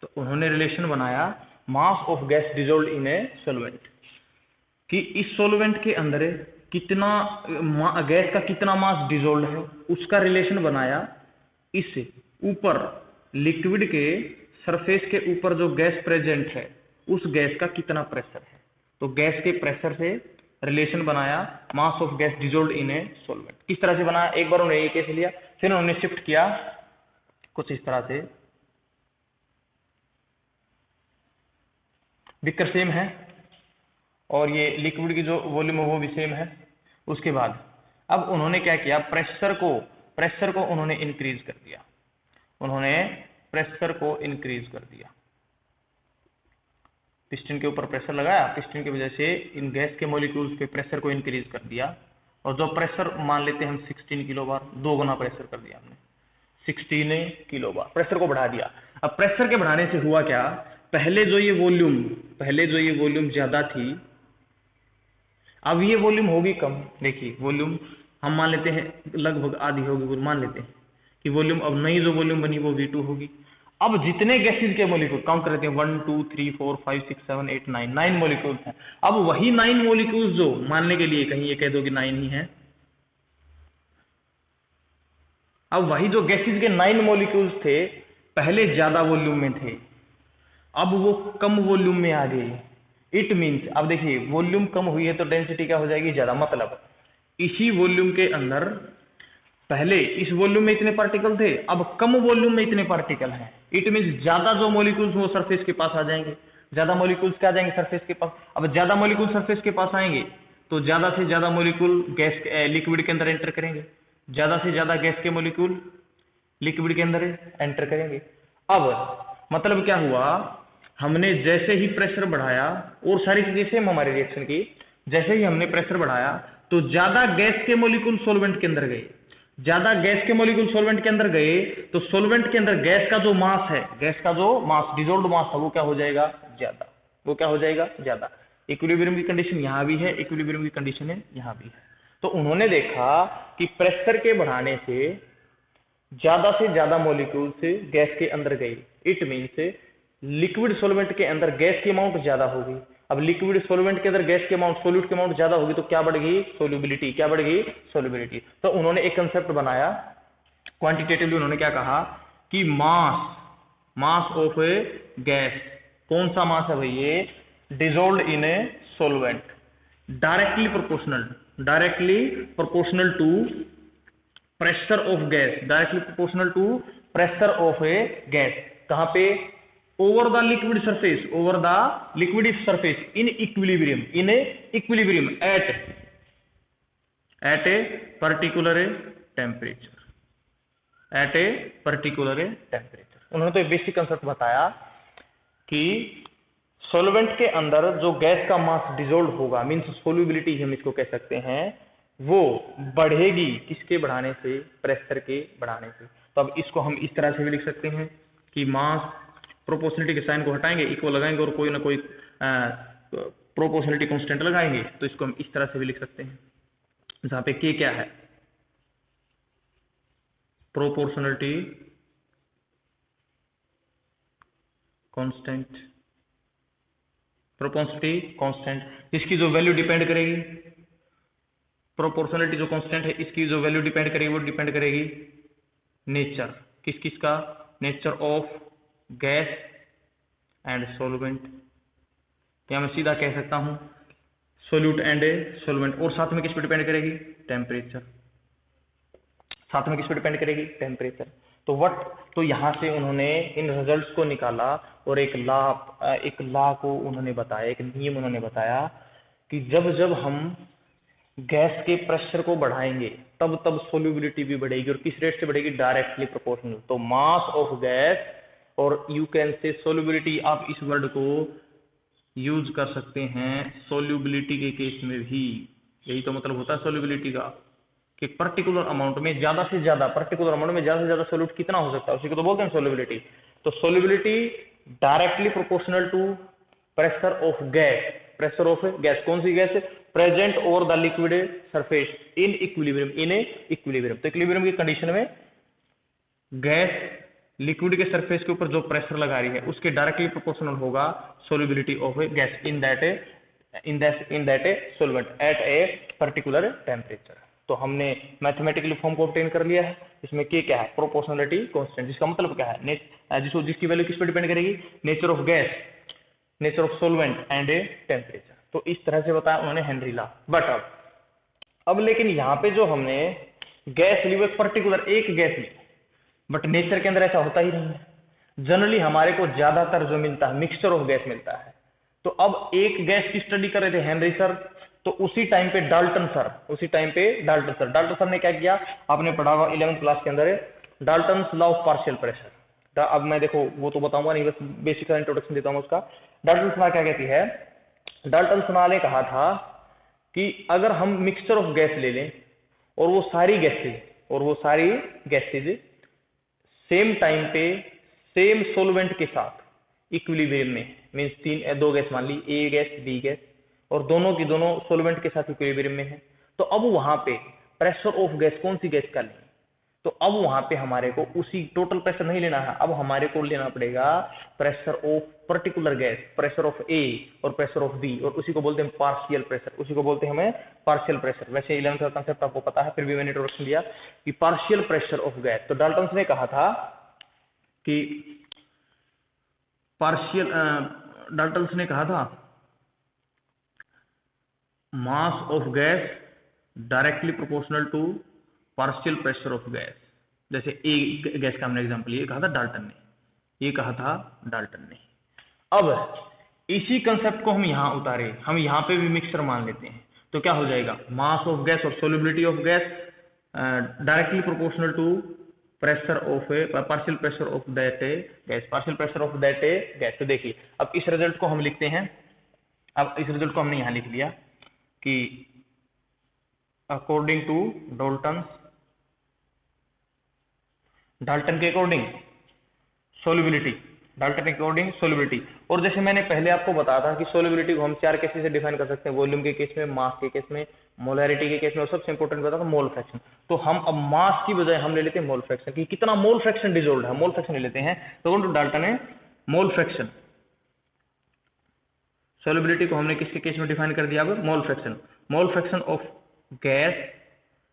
तो उन्होंने रिलेशन बनाया mass of gas dissolved in a solvent, कि इस सॉल्वेंट के अंदर कितना गैस का कितना मास डिसोल्व्ड है, उसका रिलेशन बनाया इस ऊपर लिक्विड के सरफेस के ऊपर जो गैस प्रेजेंट है उस गैस का कितना प्रेशर है। तो गैस के प्रेशर से रिलेशन बनाया mass of gas dissolved in a solvent. किस तरह से बनाया? एक बार उन्होंने ये केस लिया, फिर उन्होंने शिफ्ट किया कुछ इस तरह से, बिक्कर सेम है और ये लिक्विड की जो वॉल्यूम है वो भी सेम है। उसके बाद अब उन्होंने क्या किया, प्रेशर को उन्होंने इंक्रीज कर दिया, उन्होंने प्रेशर को इंक्रीज कर दिया, पिस्टन के ऊपर प्रेशर लगाया, पिस्टन की वजह से इन गैस के मॉलिक्यूल्स पे प्रेशर को इंक्रीज कर दिया, और जो प्रेशर मान लेते हैं हम 16 किलो बार, 2 गुना प्रेशर कर दिया हमने, 16 किलो बार प्रेशर को बढ़ा दिया। अब प्रेशर के बढ़ाने से हुआ क्या, पहले जो ये वॉल्यूम ज्यादा थी, अब ये वॉल्यूम होगी कम। देखिए वॉल्यूम हम मान लेते हैं लगभग आधी होगी, मान लेते हैं कि वॉल्यूम, अब नई जो वॉल्यूम बनी वो V2 होगी। अब जितने गैसेज के मॉलिक्यूल काउंट करते हैं 1 2 3 4 5 6 7 8 9 मॉलिक्यूल्स हैं। अब वही 9 मॉलिक्यूल्स जो मानने के लिए कहीं ये कह दो कि 9 ही है, अब वही जो गैसेज के 9 मॉलिक्यूल्स थे पहले ज्यादा वॉल्यूम में थे, अब वो कम वॉल्यूम में आ गए। इट मीन्स, अब देखिए वॉल्यूम कम हुई है तो डेंसिटी क्या हो जाएगी? ज्यादा। मतलब इसी वॉल्यूम के अंदर पहले इस वॉल्यूम में इतने पार्टिकल थे, अब कम वॉल्यूम में इतने पार्टिकल हैं। इट मीन्स ज्यादा जो मॉलिक्यूल्स वो सरफेस के पास आ जाएंगे, ज्यादा मॉलिक्यूल्स क्या जाएंगे? सरफेस के पास। अब ज्यादा मॉलिक्यूल सरफेस के पास आएंगे तो ज्यादा से ज्यादा मॉलिक्यूल गैस लिक्विड के अंदर एंटर करेंगे, ज्यादा से ज्यादा गैस के मॉलिक्यूल लिक्विड के अंदर एंटर करेंगे। अब मतलब क्या हुआ, हमने जैसे ही प्रेशर बढ़ाया, और सारी चीजें सेम हमारे रिएक्शन की, जैसे ही हमने प्रेशर बढ़ाया तो ज्यादा गैस के मॉलिक्यूल सॉल्वेंट के अंदर गए, ज्यादा गैस के मॉलिक्यूल सॉल्वेंट के अंदर गए तो सॉल्वेंट के अंदर गैस का जो मास है, गैस का जो मास डिजोल्व्ड मास है वो क्या हो जाएगा, ज्यादा, वो क्या हो जाएगा, ज्यादा। इक्विलिब्रियम की कंडीशन यहां भी है, इक्विलिब्रियम की कंडीशन है यहां भी है। तो उन्होंने देखा कि प्रेशर के बढ़ाने से ज्यादा मॉलिक्यूल्स गैस के अंदर गए, इट मीन्स लिक्विड सॉल्वेंट के अंदर गैस की अमाउंट ज्यादा होगी। अब लिक्विड सॉल्वेंट के अंदर गैस की अमाउंट, सोल्यूट की अमाउंट ज्यादा होगी तो क्या बढ़ेगी, सोल्यूबिलिटी। क्या बढ़ेगी, सोल्यूबिलिटी। तो उन्होंने एक कंसेप्ट बनाया क्वांटिटेटिवली, उन्होंने क्या कहा कि मास ऑफ ए गैस, कौन सा मास है भाई, ये dissolved in a solvent, directly proportional to pressure of gas, directly proportional to pressure of a gas. कहां पे, over the liquid surface, over the liquid surface in equilibrium, at a particular temperature, उन्होंने तो एक basic concept बताया कि solvent के अंदर जो गैस का मास डिजोल्व होगा, मींस सोल्यूबिलिटी हम इसको कह सकते हैं, वो बढ़ेगी किसके बढ़ाने से, प्रेशर के बढ़ाने से। तो अब इसको हम इस तरह से भी लिख सकते हैं कि मास, प्रोपोर्शनलिटी के साइन को हटाएंगे, इक्वल लगाएंगे और कोई ना कोई प्रोपोर्शनलिटी कांस्टेंट लगाएंगे, तो इसको हम इस तरह से भी लिख सकते हैं, जहां पे के क्या है, प्रोपोर्शनलिटी कांस्टेंट, इसकी जो वैल्यू डिपेंड करेगी, प्रोपोर्शनलिटी जो कांस्टेंट है इसकी जो वैल्यू डिपेंड करेगी वो डिपेंड करेगी नेचर, किसका, nature of gas and solvent, या मैं सीधा कह सकता हूं सोल्यूट एंड सॉल्वेंट। और साथ में किस पे डिपेंड करेगी, टेम्परेचर, साथ में किस पे डिपेंड करेगी, टेम्परेचर। तो यहां से उन्होंने इन रिजल्ट्स को निकाला और एक लॉ को उन्होंने बताया, एक नियम उन्होंने बताया कि जब हम गैस के प्रेशर को बढ़ाएंगे तब सोल्यूबिलिटी भी बढ़ेगी, और किस रेट से बढ़ेगी, डायरेक्टली प्रोपोर्शनल। तो मास ऑफ गैस और यू कैन से सोल्यूबिलिटी, आप इस वर्ड को यूज कर सकते हैं सोल्यूबिलिटी के केस में भी, यही तो मतलब होता है सोल्यूबिलिटी का, कि पर्टिकुलर अमाउंट में ज्यादा से ज्यादा सोल्यूट कितना हो सकता है, उसी को तो बोलते हैं सोल्यूबिलिटी। तो solubility directly proportional to pressure of gas, कौन सी gas, present over the liquid surface in equilibrium. तो इक्विलिब्रियम की कंडीशन में गैस लिक्विड के सरफेस के ऊपर जो प्रेशर लगा रही है उसके डायरेक्टली प्रोपोर्शनल होगा solubility of a gas in that a solvent at a particular temperature. तो हमने मैथमेटिकली फॉर्म को ऑब्टेन कर लिया है। इसमें क्या है, प्रोपोर्शनलिटी कांस्टेंट, जिसका मतलब क्या है, जिसकी वैल्यू किस पे डिपेंड करेगी, nature of gas, nature of solvent and a temperature. तो इस तरह से बताया उन्होंने हेनरी लॉ। बट अब लेकिन यहाँ पे जो हमने गैस ली, वो पर्टिकुलर एक गैस ली, बट नेचर के अंदर ऐसा होता ही नहीं है। जनरली हमारे को ज्यादातर जो मिलता है मिक्सचर ऑफ गैस मिलता है। तो अब एक गैस की स्टडी कर रहे थे हेनरी सर, तो उसी टाइम पे डाल्टन सर ने क्या किया, आपने पढ़ा हुआ 11th क्लास के अंदर Dalton's law of partial pressure. अब मैं देखो वो तो बताऊंगा नहीं, बस बेसिक सा इंट्रोडक्शन देता हूं उसका। डाल्टन्स लॉ क्या कहती है, डाल्टन्स लॉ ने कहा था कि अगर हम मिक्सचर ऑफ गैस ले लें और वो सारी गैसेज सेम टाइम पे सेम सोल्वेंट के साथ इक्विलिब्रियम में, मींस दो गैस मान ली, ए गैस बी गैस, और दोनों की दोनों सोल्वेंट के साथ इक्विलिब्रियम में है, तो अब वहां पे प्रेशर ऑफ गैस कौन सी गैस का लें, तो अब वहां पे हमारे को उसी टोटल प्रेशर नहीं लेना है, अब हमारे को लेना पड़ेगा pressure of particular gas, pressure of a और प्रेशर ऑफ बी, और उसी को बोलते हैं पार्शियल प्रेशर, उसी को बोलते हैं हमें पार्शियल प्रेशर। वैसे 11th का कंसेप्ट आपको पता है, फिर भी मैंने इंट्रोडक्शन दिया कि पार्शियल प्रेशर ऑफ गैस। तो डाल्टन्स ने कहा था कि डाल्टन्स ने कहा था mass of gas directly proportional to partial pressure of gas. जैसे ए गैस का हमने एग्जांपल ये कहा था डाल्टन ने, अब इसी कंसेप्ट को हम यहां उतारे, हम यहां पे भी मिक्सचर मान लेते हैं, तो क्या हो जाएगा, मास ऑफ गैस और solubility of gas directly proportional to pressure of a partial pressure of that a gas. तो देखिए अब इस रिजल्ट को हम लिखते हैं, अब इस रिजल्ट को हमने यहां लिख लिया कि अकॉर्डिंग टू डाल्टन के अकॉर्डिंग सोल्युबिलिटी, डाल्टन के अकॉर्डिंग सोल्युबिलिटी। और जैसे मैंने पहले आपको बताया था कि सोल्युबिलिटी को हम 4 केसेस से डिफाइन कर सकते हैं, वॉल्यूम के केस में, मास के केस में, मोलैरिटी के केस में, और सबसे इंपॉर्टेंट बता था मोल फ्रैक्शन। तो हम अब मास की बजाय हम ले लेते हैं मोल फ्रैक्शन, कि कितना मोल फ्रैक्शन डिसॉल्व्ड है, मोल फ्रैक्शन ले लेते हैं। तो डाल्टन है मोल फ्रैक्शन, सोल्युबिलिटी को हमने किसके केस में डिफाइन कर दिया, अब mole fraction of gas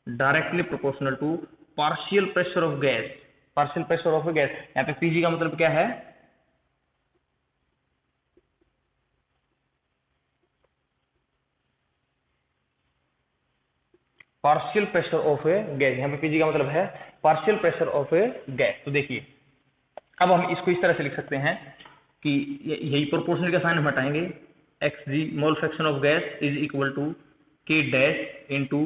directly proportional to partial pressure of gas, partial pressure of gas. यहाँ पे पीजी का मतलब क्या है, partial pressure of a gas. यहाँ पे पीजी का मतलब है partial pressure of a gas. तो देखिए अब हम इसको इस तरह से लिख सकते हैं कि यही प्रोपोर्शनल का साइन हम हटाएंगे, X G mole fraction of gas is equal to K dash into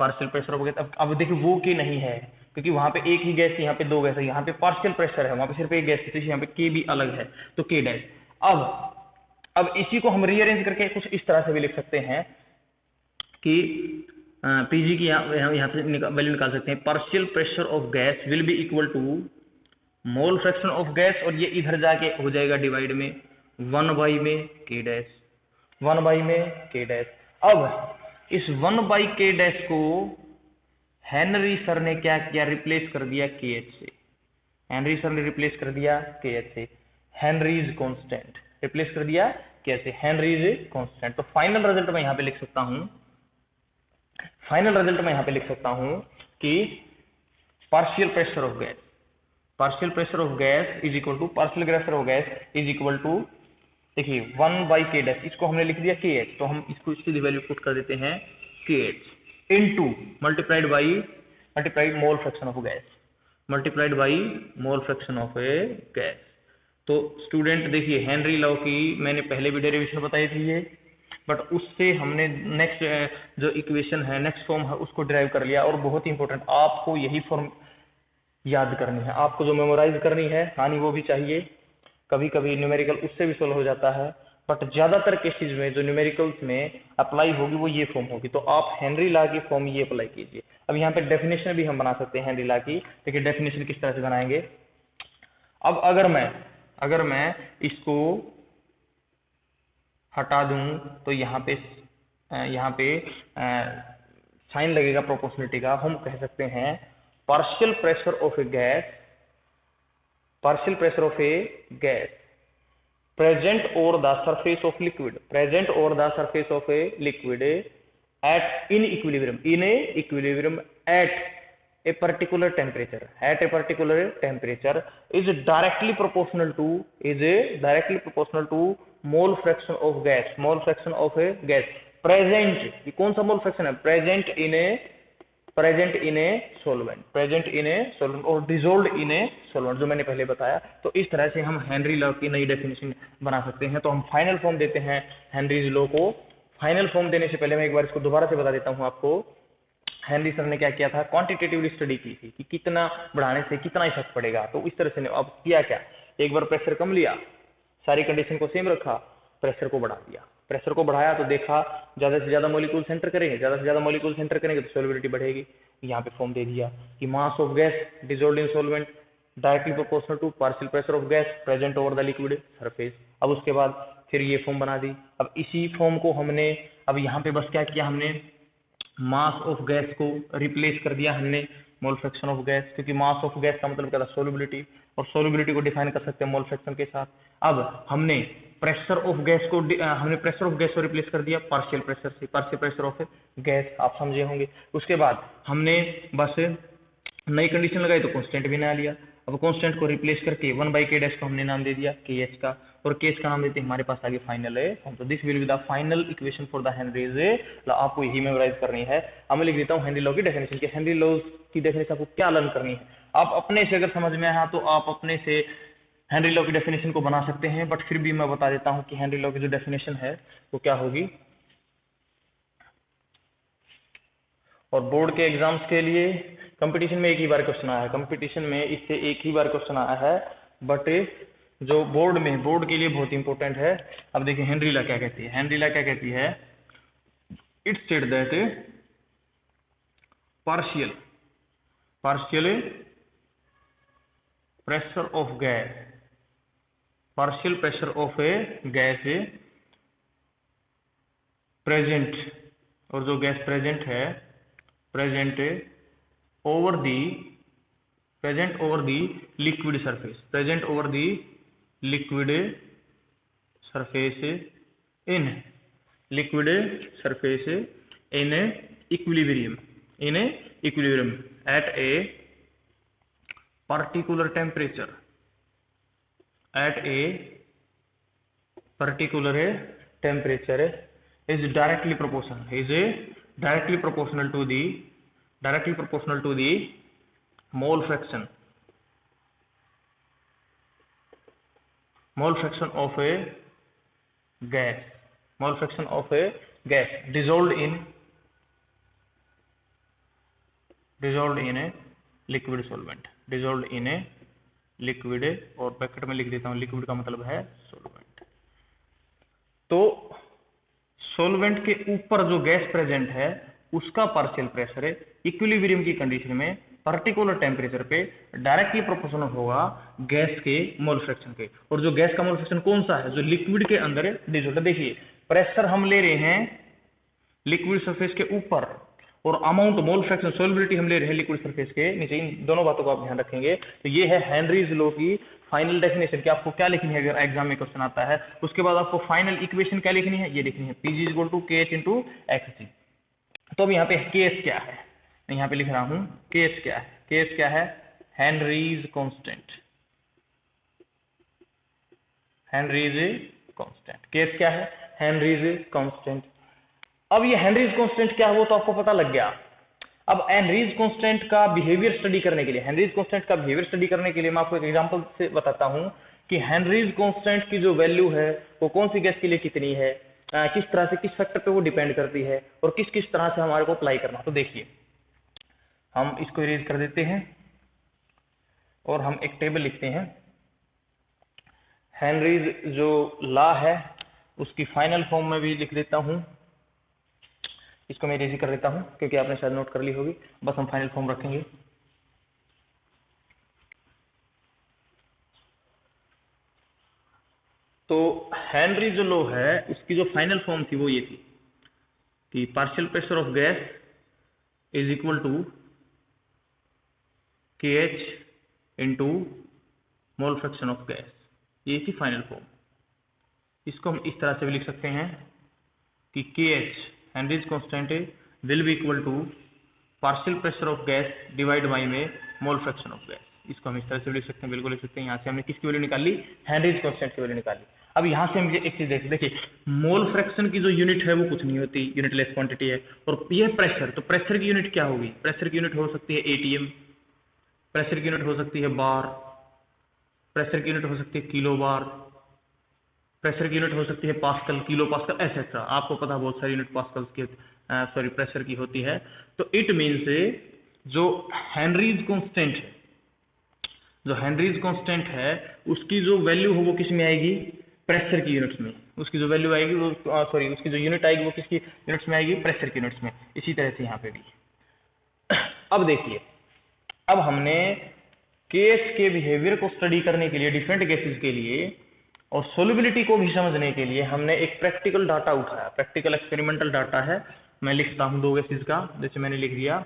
partial pressure of gas. अब देखिए वो के नहीं है, क्योंकि वहां पे एक ही गैस है, यहाँ पे 2 गैस है, यहाँ पे पार्शियल प्रेशर है, वहां पे सिर्फ एक गैस है, यहाँ पे के भी अलग है, तो के डैश। अब इसी को हम रीअरेंज करके कुछ इस तरह से भी लिख सकते हैं कि पीजी की यहाँ पे वैल्यू निकाल सकते हैं, partial pressure of gas will be equal to mole fraction of gas, और ये इधर जाके हो जाएगा डिवाइड में 1 में के डैश, 1 में के डैश। अब इस 1 के डैश को हेनरी सर ने क्या किया, रिप्लेस कर दिया के एच से, हेनरी सर ने रिप्लेस कर दिया के एच से, हेनरीज कांस्टेंट रिप्लेस कर दिया कैसे, हेनरीज कांस्टेंट। तो फाइनल रिजल्ट मैं यहाँ पे लिख सकता हूं, फाइनल रिजल्ट मैं यहाँ पे लिख सकता हूं कि partial pressure of gas, partial pressure of gas is equal to, partial pressure of gas is equal to, देखिए 1 के डैश, इसको हमने लिख दिया के एच, तो हम इसको इसकी वैल्यू पुट कर देते हैं के H into multiplied mole fraction of gas, multiplied by mole fraction of a gas. तो स्टूडेंट देखिए हेनरी लॉ की मैंने पहले भी डेरिवेशन बताई थी ये, बट उससे हमने नेक्स्ट जो इक्वेशन है, नेक्स्ट फॉर्म है, उसको डिराइव कर लिया। और बहुत ही इंपॉर्टेंट, आपको यही फॉर्म याद करनी है, आपको जो मेमोराइज करनी है, हानि वो भी चाहिए, कभी कभी न्यूमेरिकल उससे भी सोल्व हो जाता है, बट ज्यादातर केसेज में जो न्यूमेरिकल्स में अप्लाई होगी वो ये फॉर्म होगी। तो आप हेनरी लॉ की फॉर्म ये अप्लाई कीजिए। अब यहाँ पे डेफिनेशन भी हम बना सकते हैं हेनरी लॉ की, देखिए डेफिनेशन किस तरह से बनाएंगे। अब अगर मैं इसको हटा दूं तो यहाँ पे साइन लगेगा प्रोपोर्शनलिटी का, हम कह सकते हैं partial pressure of a gas present over the surface of liquid, present over the surface of a liquid at in equilibrium at a particular temperature, is directly proportional to mole fraction of a gas present, ये कौन सा mole fraction है, present in a solvent और dissolved in a solvent, जो मैंने पहले बताया। तो इस तरह से हम हेनरी लॉ की नई डेफिनेशन बना सकते हैं। तो हम फाइनल फॉर्म देते हैं हेनरीज लॉ को। फाइनल फॉर्म देने से पहले मैं एक बार इसको दोबारा से बता देता हूं आपको। हेनरी सर ने क्या किया था, क्वांटिटेटिवली स्टडी की थी कि कितना बढ़ाने से कितना इफेक्ट पड़ेगा। तो इस तरह से अब किया क्या, एक बार प्रेशर कम लिया, सारी कंडीशन को सेम रखा, प्रेशर को बढ़ा दिया, प्रेशर को बढ़ाया तो देखा ज्यादा से ज्यादा मॉलिक्यूल सेंटर करेंगे, तो सोल्युबिलिटी बढ़ेगी। यहाँ पे फॉर्म दे दिया कि mass of gas dissolved in solvent directly proportional to partial pressure of gas present over the liquid surface. अब उसके बाद फिर ये फॉर्म बना दी। अब इसी फॉर्म को हमने अब यहाँ पे बस क्या किया, हमने मास ऑफ गैस को रिप्लेस कर दिया हमने मोल फ्रैक्शन ऑफ गैस, क्योंकि मास ऑफ गैस का मतलब क्या था, सोल्युबिलिटी, और सोल्युबिलिटी को डिफाइन कर सकते हैं मोल फ्रैक्शन के साथ। अब हमने प्रेशर ऑफ गैस को रिप्लेस कर दिया पार्शियल प्रेशर से, पार्शियल प्रेशर ऑफ गैस, आप समझे होंगे। उसके बाद हमने बस नई कंडीशन लगाई तो कांस्टेंट भी नया लिया। अब कांस्टेंट को रिप्लेस करके 1 के डैश को हमने नाम दे दिया के एच का, और के एच का नाम देते हैं हमारे पास आगे फाइनल है। तो this will be the final equation for the Henry's law. आपको यही मेमोराइज करनी है। अब मैं लिख देता हूँ हेनरी लॉ की डेफिनेशन की। हेनरी लॉ की डेफिनेशन आपको क्या लर्न करनी है, आप अपने से अगर समझ में आया तो आप अपने से हेनरी लॉ की डेफिनेशन को बना सकते हैं, बट फिर भी मैं बता देता हूं कि हेनरी लॉ की जो डेफिनेशन है वो क्या होगी। और बोर्ड के एग्जाम्स के लिए कंपटीशन में एक ही बार क्वेश्चन आया है, कंपटीशन में इससे एक ही बार क्वेश्चन आया है, बट जो बोर्ड के लिए बहुत इंपॉर्टेंट है। अब देखिए हेनरी लॉ क्या कहती है, हेनरी लॉ क्या कहती है, it state that partial pressure of gas, partial pressure of a gas present, और जो गैस प्रेजेंट है present over the liquid surface, present over the liquid surface in equilibrium at a particular temperature, is directly proportional to the mole fraction of a gas, dissolved in a liquid solvent, और bracket में लिख देता हूं, liquid का मतलब है solvent. तो solvent के ऊपर जो गैस प्रेजेंट है उसका पार्शियल प्रेशर इक्विलिब्रियम की कंडीशन में पर्टिकुलर टेम्परेचर पे डायरेक्टली प्रोपोर्शनल होगा गैस के मोल फ्रैक्शन के। और जो गैस का मोल फ्रैक्शन कौन सा है, जो लिक्विड के अंदर डिसॉल्व। देखिए प्रेशर हम ले रहे हैं लिक्विड सरफेस के ऊपर, और अमाउंट मोल फ्रैक्शन सॉल्युबिलिटी हम ले रहे हैं लिक्विड सरफेस के नीचे। इन दोनों बातों को आप ध्यान रखेंगे। तो ये है हेनरीज लॉ की फाइनल डेफिनेशन कि आपको क्या लिखनी है अगर एग्जाम में क्वेश्चन आता है। उसके बाद आपको फाइनल इक्वेशन क्या लिखनी है, ये लिखनी है Pg = KH × xg। तो अब यहाँ पे KH क्या है, मैं यहाँ पे लिख रहा हूं KH क्या है। KH क्या है, हेनरीज कांस्टेंट। KH क्या है, हेनरीज कांस्टेंट। अब ये हेनरीज कांस्टेंट क्या है वो तो आपको पता लग गया। अब हेनरीज कांस्टेंट का बिहेवियर स्टडी करने के लिए, मैं आपको एक एग्जांपल से बताता हूं कि हेनरीज कांस्टेंट की जो वैल्यू है वो कौन सी गैस के लिए कितनी है, किस तरह से, किस फैक्टर पे वो डिपेंड करती है, और किस किस तरह से हमारे को अप्लाई करना। तो देखिए हम इसको इरेज कर देते हैं और हम एक टेबल लिखते हैं। हेनरीज जो लॉ है उसकी फाइनल फॉर्म में भी लिख देता हूं। इसको मैं इरेज कर देता हूं क्योंकि आपने शायद नोट कर ली होगी, बस हम फाइनल फॉर्म रखेंगे। तो हेनरी जो लॉ है उसकी जो फाइनल फॉर्म थी वो ये थी कि partial pressure of gas is equal to KH × mole fraction of gas. ये थी फाइनल फॉर्म। इसको हम इस तरह से भी लिख सकते हैं कि KH Henry's constant will be equal to partial pressure of gas divide by में मोल फ्रैक्शन ऑफ गैस। इसको हम इस तरह से लिख सकते हैं, बिल्कुल लिख सकते हैं। यहाँ से हमने किसकी वैल्यू निकाली, हेनरीज कांस्टेंट की वैल्यू निकाली। अब यहाँ से हम एक चीज देखिए, मोल फ्रैक्शन की जो यूनिट है वो कुछ नहीं होती, यूनिटलेस क्वांटिटी है। और ये प्रेशर, तो प्रेशर की यूनिट क्या होगी, प्रेशर की यूनिट हो सकती है ATM, प्रेशर की यूनिट हो सकती है बार, प्रेशर की यूनिट हो सकती है किलो बार, प्रेशर की यूनिट हो सकती है पास्कल, किलो पास्कल, एसेट्रा। आपको पता बहुत सारी यूनिट पास्कल की प्रेशर की होती है। तो इट मीन से जो हेनरीज कांस्टेंट है उसकी जो वैल्यू हो वो किस में आएगी, प्रेशर की यूनिट्स में। उसकी जो वैल्यू आएगी वो उसकी जो यूनिट आएगी वो किसकी यूनिट्स में आएगी, प्रेशर की यूनिट्स में। इसी तरह से यहाँ पे भी। अब देखिए, अब हमने केस के बिहेवियर को स्टडी करने के लिए डिफरेंट गैसेस के लिए और सोल्युबिलिटी को भी समझने के लिए हमने एक प्रैक्टिकल डाटा उठाया, प्रैक्टिकल एक्सपेरिमेंटल डाटा है। मैं लिखता हूं दो गैसेस का, जैसे मैंने लिख दिया,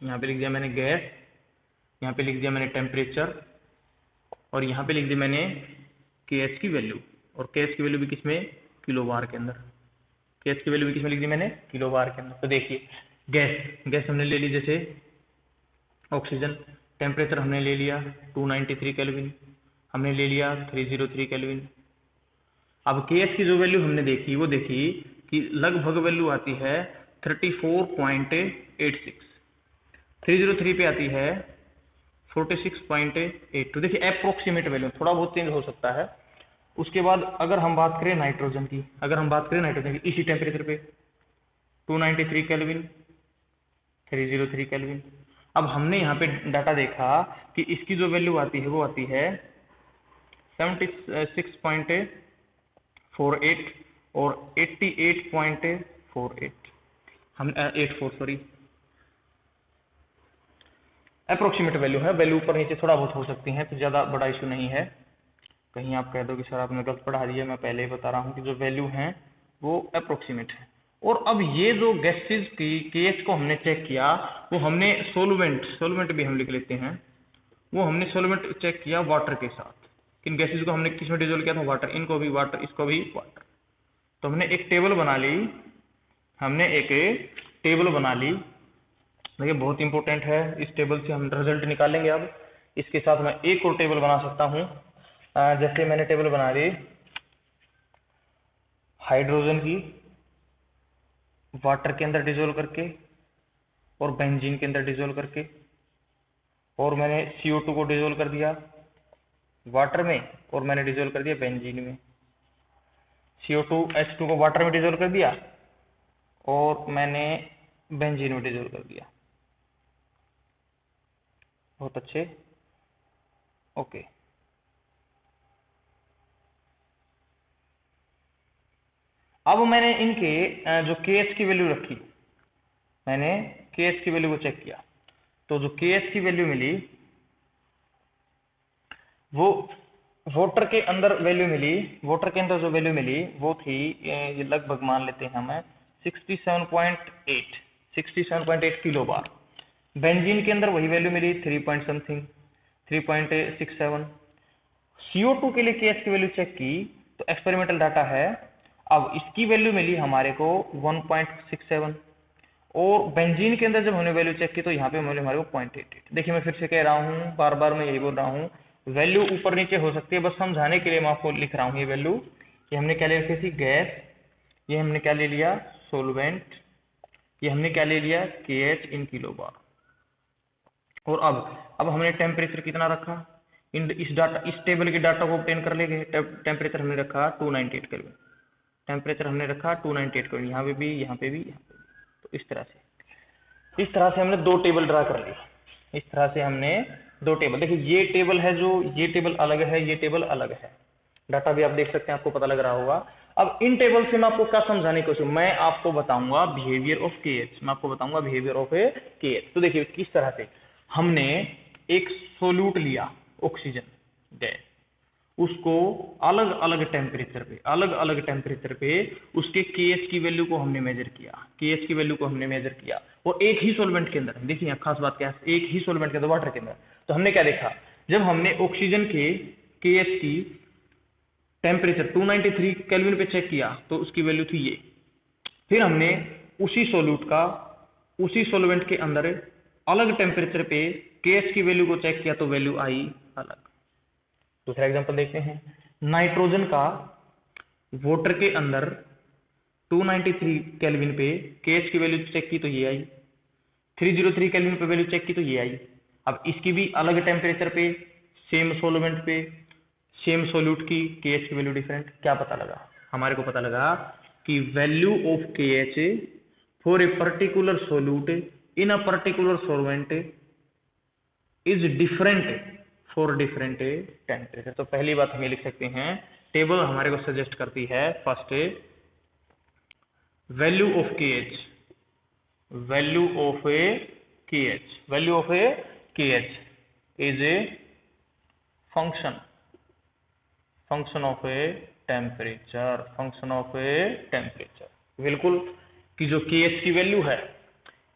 यहाँ पे लिख दिया मैंने गैस, यहाँ पे लिख दिया मैंने टेम्परेचर, और यहाँ पे लिख दी मैंने KH की वैल्यू। और KH की वैल्यू भी किसमें, किलो बार के अंदर। KH की वैल्यू भी किसमें लिख दी मैंने, किलो बार के अंदर। तो देखिए गैस हमने ले ली, जैसे ऑक्सीजन। टेम्परेचर हमने ले लिया 293 केल्विन, हमने ले लिया 303 केल्विन। अब KH की जो वैल्यू हमने देखी वो देखी कि लगभग वैल्यू आती है 34.86, 303 पे आती है 46.82। देखिए अप्रोक्सीमेट वैल्यू, थोड़ा बहुत चेंज हो सकता है। उसके बाद अगर हम बात करें नाइट्रोजन की, इसी टेम्परेचर पे 293 केल्विन, 303 केल्विन। अब हमने यहाँ पे डाटा देखा कि इसकी जो वैल्यू आती है वो आती है 76.48 और 88.48, हम 84 सॉरी अप्रोक्सीमेट वैल्यू है, वैल्यू ऊपर नीचे थोड़ा बहुत हो सकती है, तो ज़्यादा बड़ा इशू नहीं है। कहीं आप कह दो कि सर आपने गलत पढ़ा दिया, मैं पहले ही बता रहा हूँ कि जो वैल्यू है वो अप्रोक्सीमेट है। और अब ये जो गैसेज की केएच को हमने चेक किया, वो हमने सोलवेंट भी हम लिख लेते हैं, वो हमने सोलवेंट चेक किया वाटर के साथ। किन गैसेज को हमने किसमें डिजोल्व किया था? वाटर। इनको भी वाटर, इसको भी वाटर। तो हमने एक टेबल बना ली, देखिए बहुत इंपॉर्टेंट है, इस टेबल से हम रिजल्ट निकालेंगे। अब इसके साथ मैं एक और टेबल बना सकता हूं, जैसे मैंने टेबल बना ली हाइड्रोजन की वाटर के अंदर डिजोल्व करके और बेंजीन के अंदर डिजोल्व करके, और मैंने CO2 को डिजोल्व कर दिया वाटर में और मैंने डिजोल्व कर दिया बेंजीन में। CO2 H2 को वाटर में डिजोल्व कर दिया और मैंने बेंजीन में डिजोल्व कर दिया। बहुत अच्छे, ओके। अब मैंने इनके जो KH की वैल्यू रखी, मैंने KH की वैल्यू को चेक किया, तो जो KH की वैल्यू मिली वो वाटर के अंदर वैल्यू मिली, वाटर के अंदर जो वैल्यू मिली वो थी, ये लगभग मान लेते हैं हमें 67.8 किलो बार। बेंजीन के अंदर वही वैल्यू मिली 3.67। CO2 के लिए KH की वैल्यू चेक की तो एक्सपेरिमेंटल डाटा है, अब इसकी वैल्यू मिली हमारे को 1.67, और बेंजीन के अंदर जब हमने वैल्यू चेक की तो यहाँ पे हमारे को 0.88। देखिए मैं फिर से कह रहा हूँ, बार बार मैं यही बोल रहा हूँ, वैल्यू ऊपर नीचे हो सकती है, बस समझाने के लिए मैं आपको लिख रहा हूँ ये वैल्यू। ये हमने क्या ले रखी थी? गैस। ये हमने क्या ले लिया? सोलवेंट। ये हमने क्या ले लिया? KH इन किलो बार। और अब हमने टेम्परेचर कितना रखा? इस टेबल के डाटा को ऑब्टेन कर लेंगे। टेम्परेचर हमने रखा 298 केल्विन, टेम्परेचर हमने रखा 298 केल्विन, यहाँ पे भी, यहाँ पे भी, यहाँ पे भी। तो इस तरह से हमने दो टेबल ड्रा कर ली। इस तरह से हमने दो टेबल, देखिए ये टेबल है, जो ये टेबल अलग है, ये टेबल अलग है, डाटा भी आप देख सकते हैं, आपको पता लग रहा होगा। अब इन टेबल से मैं आपको क्या समझाने की कोशिश, मैं आपको बताऊंगा बिहेवियर ऑफ KH, मैं आपको बताऊंगा बिहेवियर ऑफ KH। तो देखिए किस तरह से हमने एक सोल्यूट लिया ऑक्सीजन गैस, उसको अलग अलग टेम्परेचर पे उसके KH की वैल्यू को हमने मेजर किया, KH की वैल्यू को हमने मेजर किया, और एक ही सॉल्वेंट के अंदर। देखिए खास बात क्या है, एक ही सॉल्वेंट के अंदर, वाटर के अंदर। तो हमने क्या देखा, जब हमने ऑक्सीजन के KH की टेम्परेचर 293 केल्विन पे चेक किया तो उसकी वैल्यू थी ये। फिर हमने उसी सॉल्वेंट के अंदर अलग टेम्परेचर पे KH की वैल्यू को चेक किया तो वैल्यू आई अलग। दूसरा एग्जांपल देखते हैं, नाइट्रोजन का वाटर के अंदर 293 केल्विन पे KH की वैल्यू चेक की तो ये आई, 303 केल्विन पे वैल्यू चेक की तो ये आई। अब इसकी भी अलग टेम्परेचर पे, सेम सॉल्वेंट पे, सेम सोल्यूट की KH की वैल्यू डिफरेंट। क्या पता लगा? हमारे को पता लगा कि value of KH for a particular solute in a particular solvent is different for different temperature. तो पहली बात हम ये लिख सकते हैं, टेबल हमारे को सजेस्ट करती है, first value of KH, value of KH is a function of a temperature, बिल्कुल, कि जो KH की वैल्यू है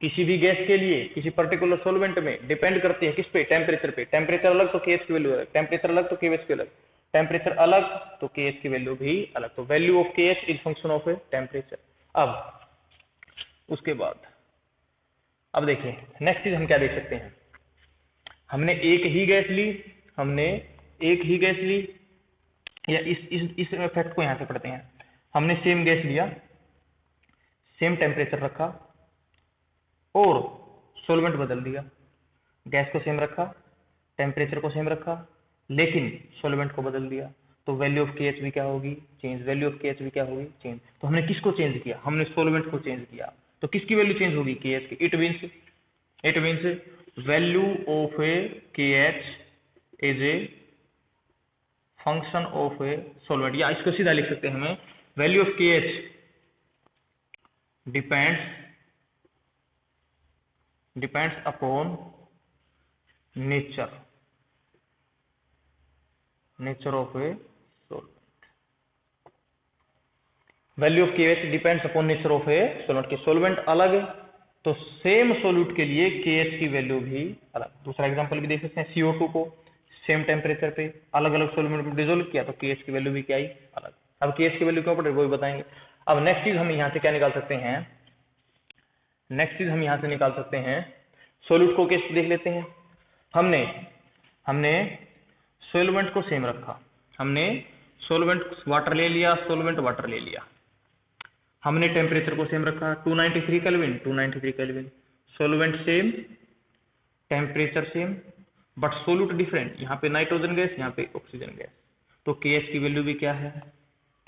किसी भी गैस के लिए किसी पर्टिकुलर सॉल्वेंट में डिपेंड करती है किस पे? टेम्परेचर पे। टेम्परेचर अलग तो KH की वैल्यू अलग, टेम्परेचर अलग तो KH की अलग, टेम्परेचर अलग तो KH की वैल्यू भी अलग। तो value of KH is function of a temperature. अब उसके बाद अब देखिए नेक्स्ट चीज हम क्या देख सकते हैं, हमने एक ही गैस ली, या इस फैक्ट को यहां से पढ़ते हैं। हमने सेम गैस लिया, सेम टेम्परेचर रखा और सॉल्वेंट बदल दिया, गैस को सेम रखा, टेम्परेचर को सेम रखा, लेकिन सॉल्वेंट को बदल दिया, तो वैल्यू ऑफ KH भी क्या होगी? चेंज। वैल्यू ऑफ KH भी क्या होगी? चेंज। तो हमने किसको चेंज किया? हमने सॉल्वेंट को चेंज किया, तो किसकी वैल्यू चेंज होगी? KH की। It means value of KH is a function of a solvent, या इसको सीधा लिख सकते हैं हमें, value of KH depends upon nature of a solvent. Value of KH depends upon nature of a solvent. के सॉल्वेंट अलग है तो सेम सॉल्यूट के लिए KH की वैल्यू भी अलग। दूसरा एग्जांपल भी देख सकते हैं, CO2 को सेम टेम्परेचर पे अलग अलग सॉल्वेंट में डिसोल्व किया तो KH की वैल्यू भी क्या आई, अलग। अब KH की वैल्यू क्यों पड़े वो भी बताएंगे। अब नेक्स्ट चीज हम यहाँ से क्या निकाल सकते हैं, नेक्स्ट चीज हम यहाँ से निकाल सकते हैं, सॉल्यूट को केस देख लेते हैं। हमने सॉल्वेंट को सेम रखा, हमने सॉल्वेंट वाटर ले लिया, सॉल्वेंट वाटर ले लिया, हमने टेम्परेचर को सेम रखा 293 kelvin, 293 kelvin, solvent same, temperature same, but solute different, यहाँ पे नाइट्रोजन गैस, यहाँ पे ऑक्सीजन गैस, तो KH की वैल्यू भी क्या है,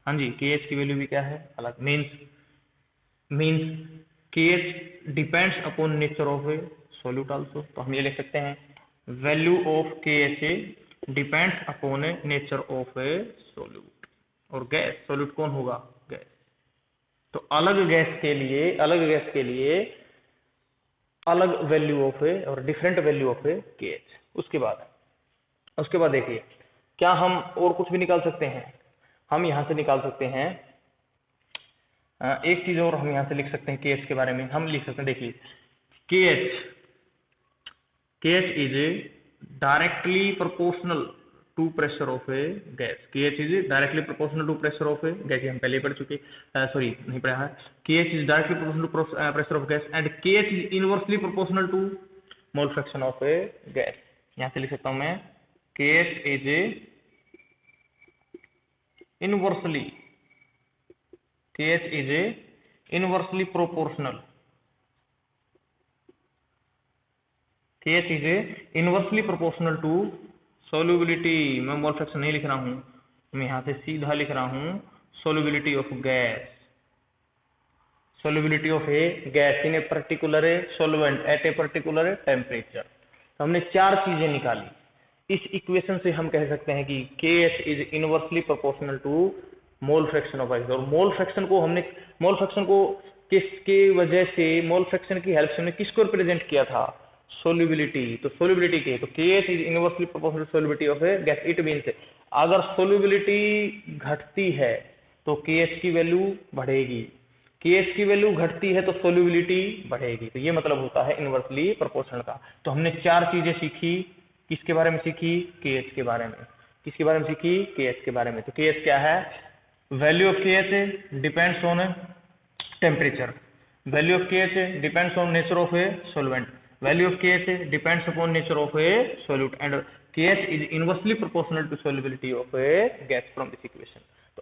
हाँ जी KH की वैल्यू भी क्या है, अलग। Means KH depends upon nature of A solute also. तो हम ये लिख सकते हैं value of KH depends upon A nature of A solute. और गैस, सोल्यूट कौन होगा, गैस। तो अलग गैस के लिए अलग वैल्यू ऑफ ए और different value of A KH। उसके बाद देखिए क्या हम और कुछ भी निकाल सकते हैं, हम यहां से निकाल सकते हैं एक चीज और हम यहां से लिख सकते हैं KH के बारे में। हम लिख सकते हैं, देखिए KH is directly proportional to pressure of a gas. KH is directly proportional to pressure of a gas, हम पहले ही पढ़ चुके, सॉरी नहीं पढ़ा है। KH is directly proportional to pressure of gas and KH is inversely proportional to mole fraction of a gas. यहां से लिख सकता हूं मैं KH is inversely proportional, KH is inversely proportional to solubility, मैं मोल फ्रैक्शन नहीं लिख रहा हूं, मैं यहां से सीधा लिख रहा हूं solubility of gas, solubility of a gas in a particular solvent at a particular temperature. तो हमने चार चीजें निकाली। इस इक्वेशन से हम कह सकते हैं कि KH is inversely proportional to mole fraction of gas. और मोल फ्रैक्शन को किसके वजह से, मोल फ्रैक्शन की हेल्प से हमने किसको रिप्रेजेंट किया था, सोल्यूबिलिटी। तो सोल्यूबिलिटी के तो KH is inversely proportional to solubility of a gas. It means अगर सोल्यूबिलिटी घटती है तो KH की वैल्यू बढ़ेगी, KH की वैल्यू घटती है तो सोल्यूबिलिटी बढ़ेगी। तो ये मतलब होता है इनवर्सली प्रोपोर्शनल का। तो हमने चार चीजें सीखी, किसके बारे में सीखी, KH के बारे में। किसके बारे में सीखी, KH के बारे में। तो KH क्या है, value of KH depends on temperature, value of KH depends on nature of a solvent, value of KH depends upon nature of a solute and KH is inversely proportional to solubility of a gas from this equation. तो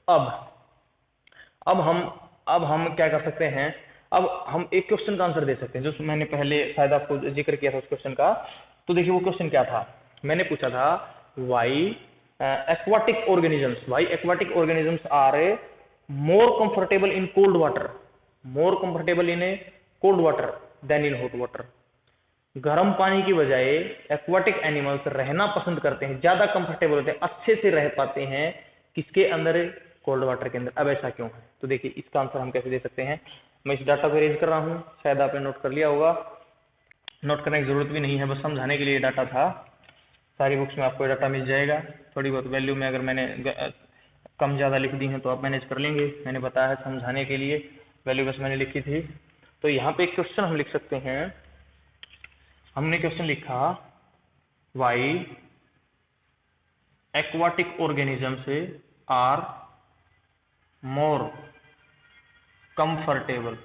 अब हम क्या कर सकते हैं, अब हम एक क्वेश्चन का आंसर दे सकते हैं जो मैंने पहले शायद आपको जिक्र किया था उस क्वेश्चन का। तो देखिए वो क्वेश्चन क्या था, मैंने पूछा था Y aquatic organisms are more comfortable in cold water than in hot water। गर्म पानी की बजाय एक्वाटिक एनिमल्स रहना पसंद करते हैं, ज्यादा कंफर्टेबल होते हैं, अच्छे से रह पाते हैं किसके अंदर, कोल्ड वाटर के अंदर। अब ऐसा क्यों है, तो देखिए इसका आंसर हम कैसे दे सकते हैं। मैं इस डाटा को अरेंज कर रहा हूं, शायद आपने नोट कर लिया होगा, नोट करने की जरूरत भी नहीं है, बस समझाने के लिए डाटा था। सारी बुक्स में आपको डाटा मिल जाएगा। थोड़ी बहुत वैल्यू में अगर मैंने कम ज़्यादा लिख दी हैं तो आप मैनेज कर लेंगे, मैंने बताया है समझाने के लिए, वैल्यू बस मैंने लिखी थी। तो यहाँ पे एक क्वेश्चन हम लिख सकते हैं, हमने क्वेश्चन लिखा why aquatic organisms are more comfortable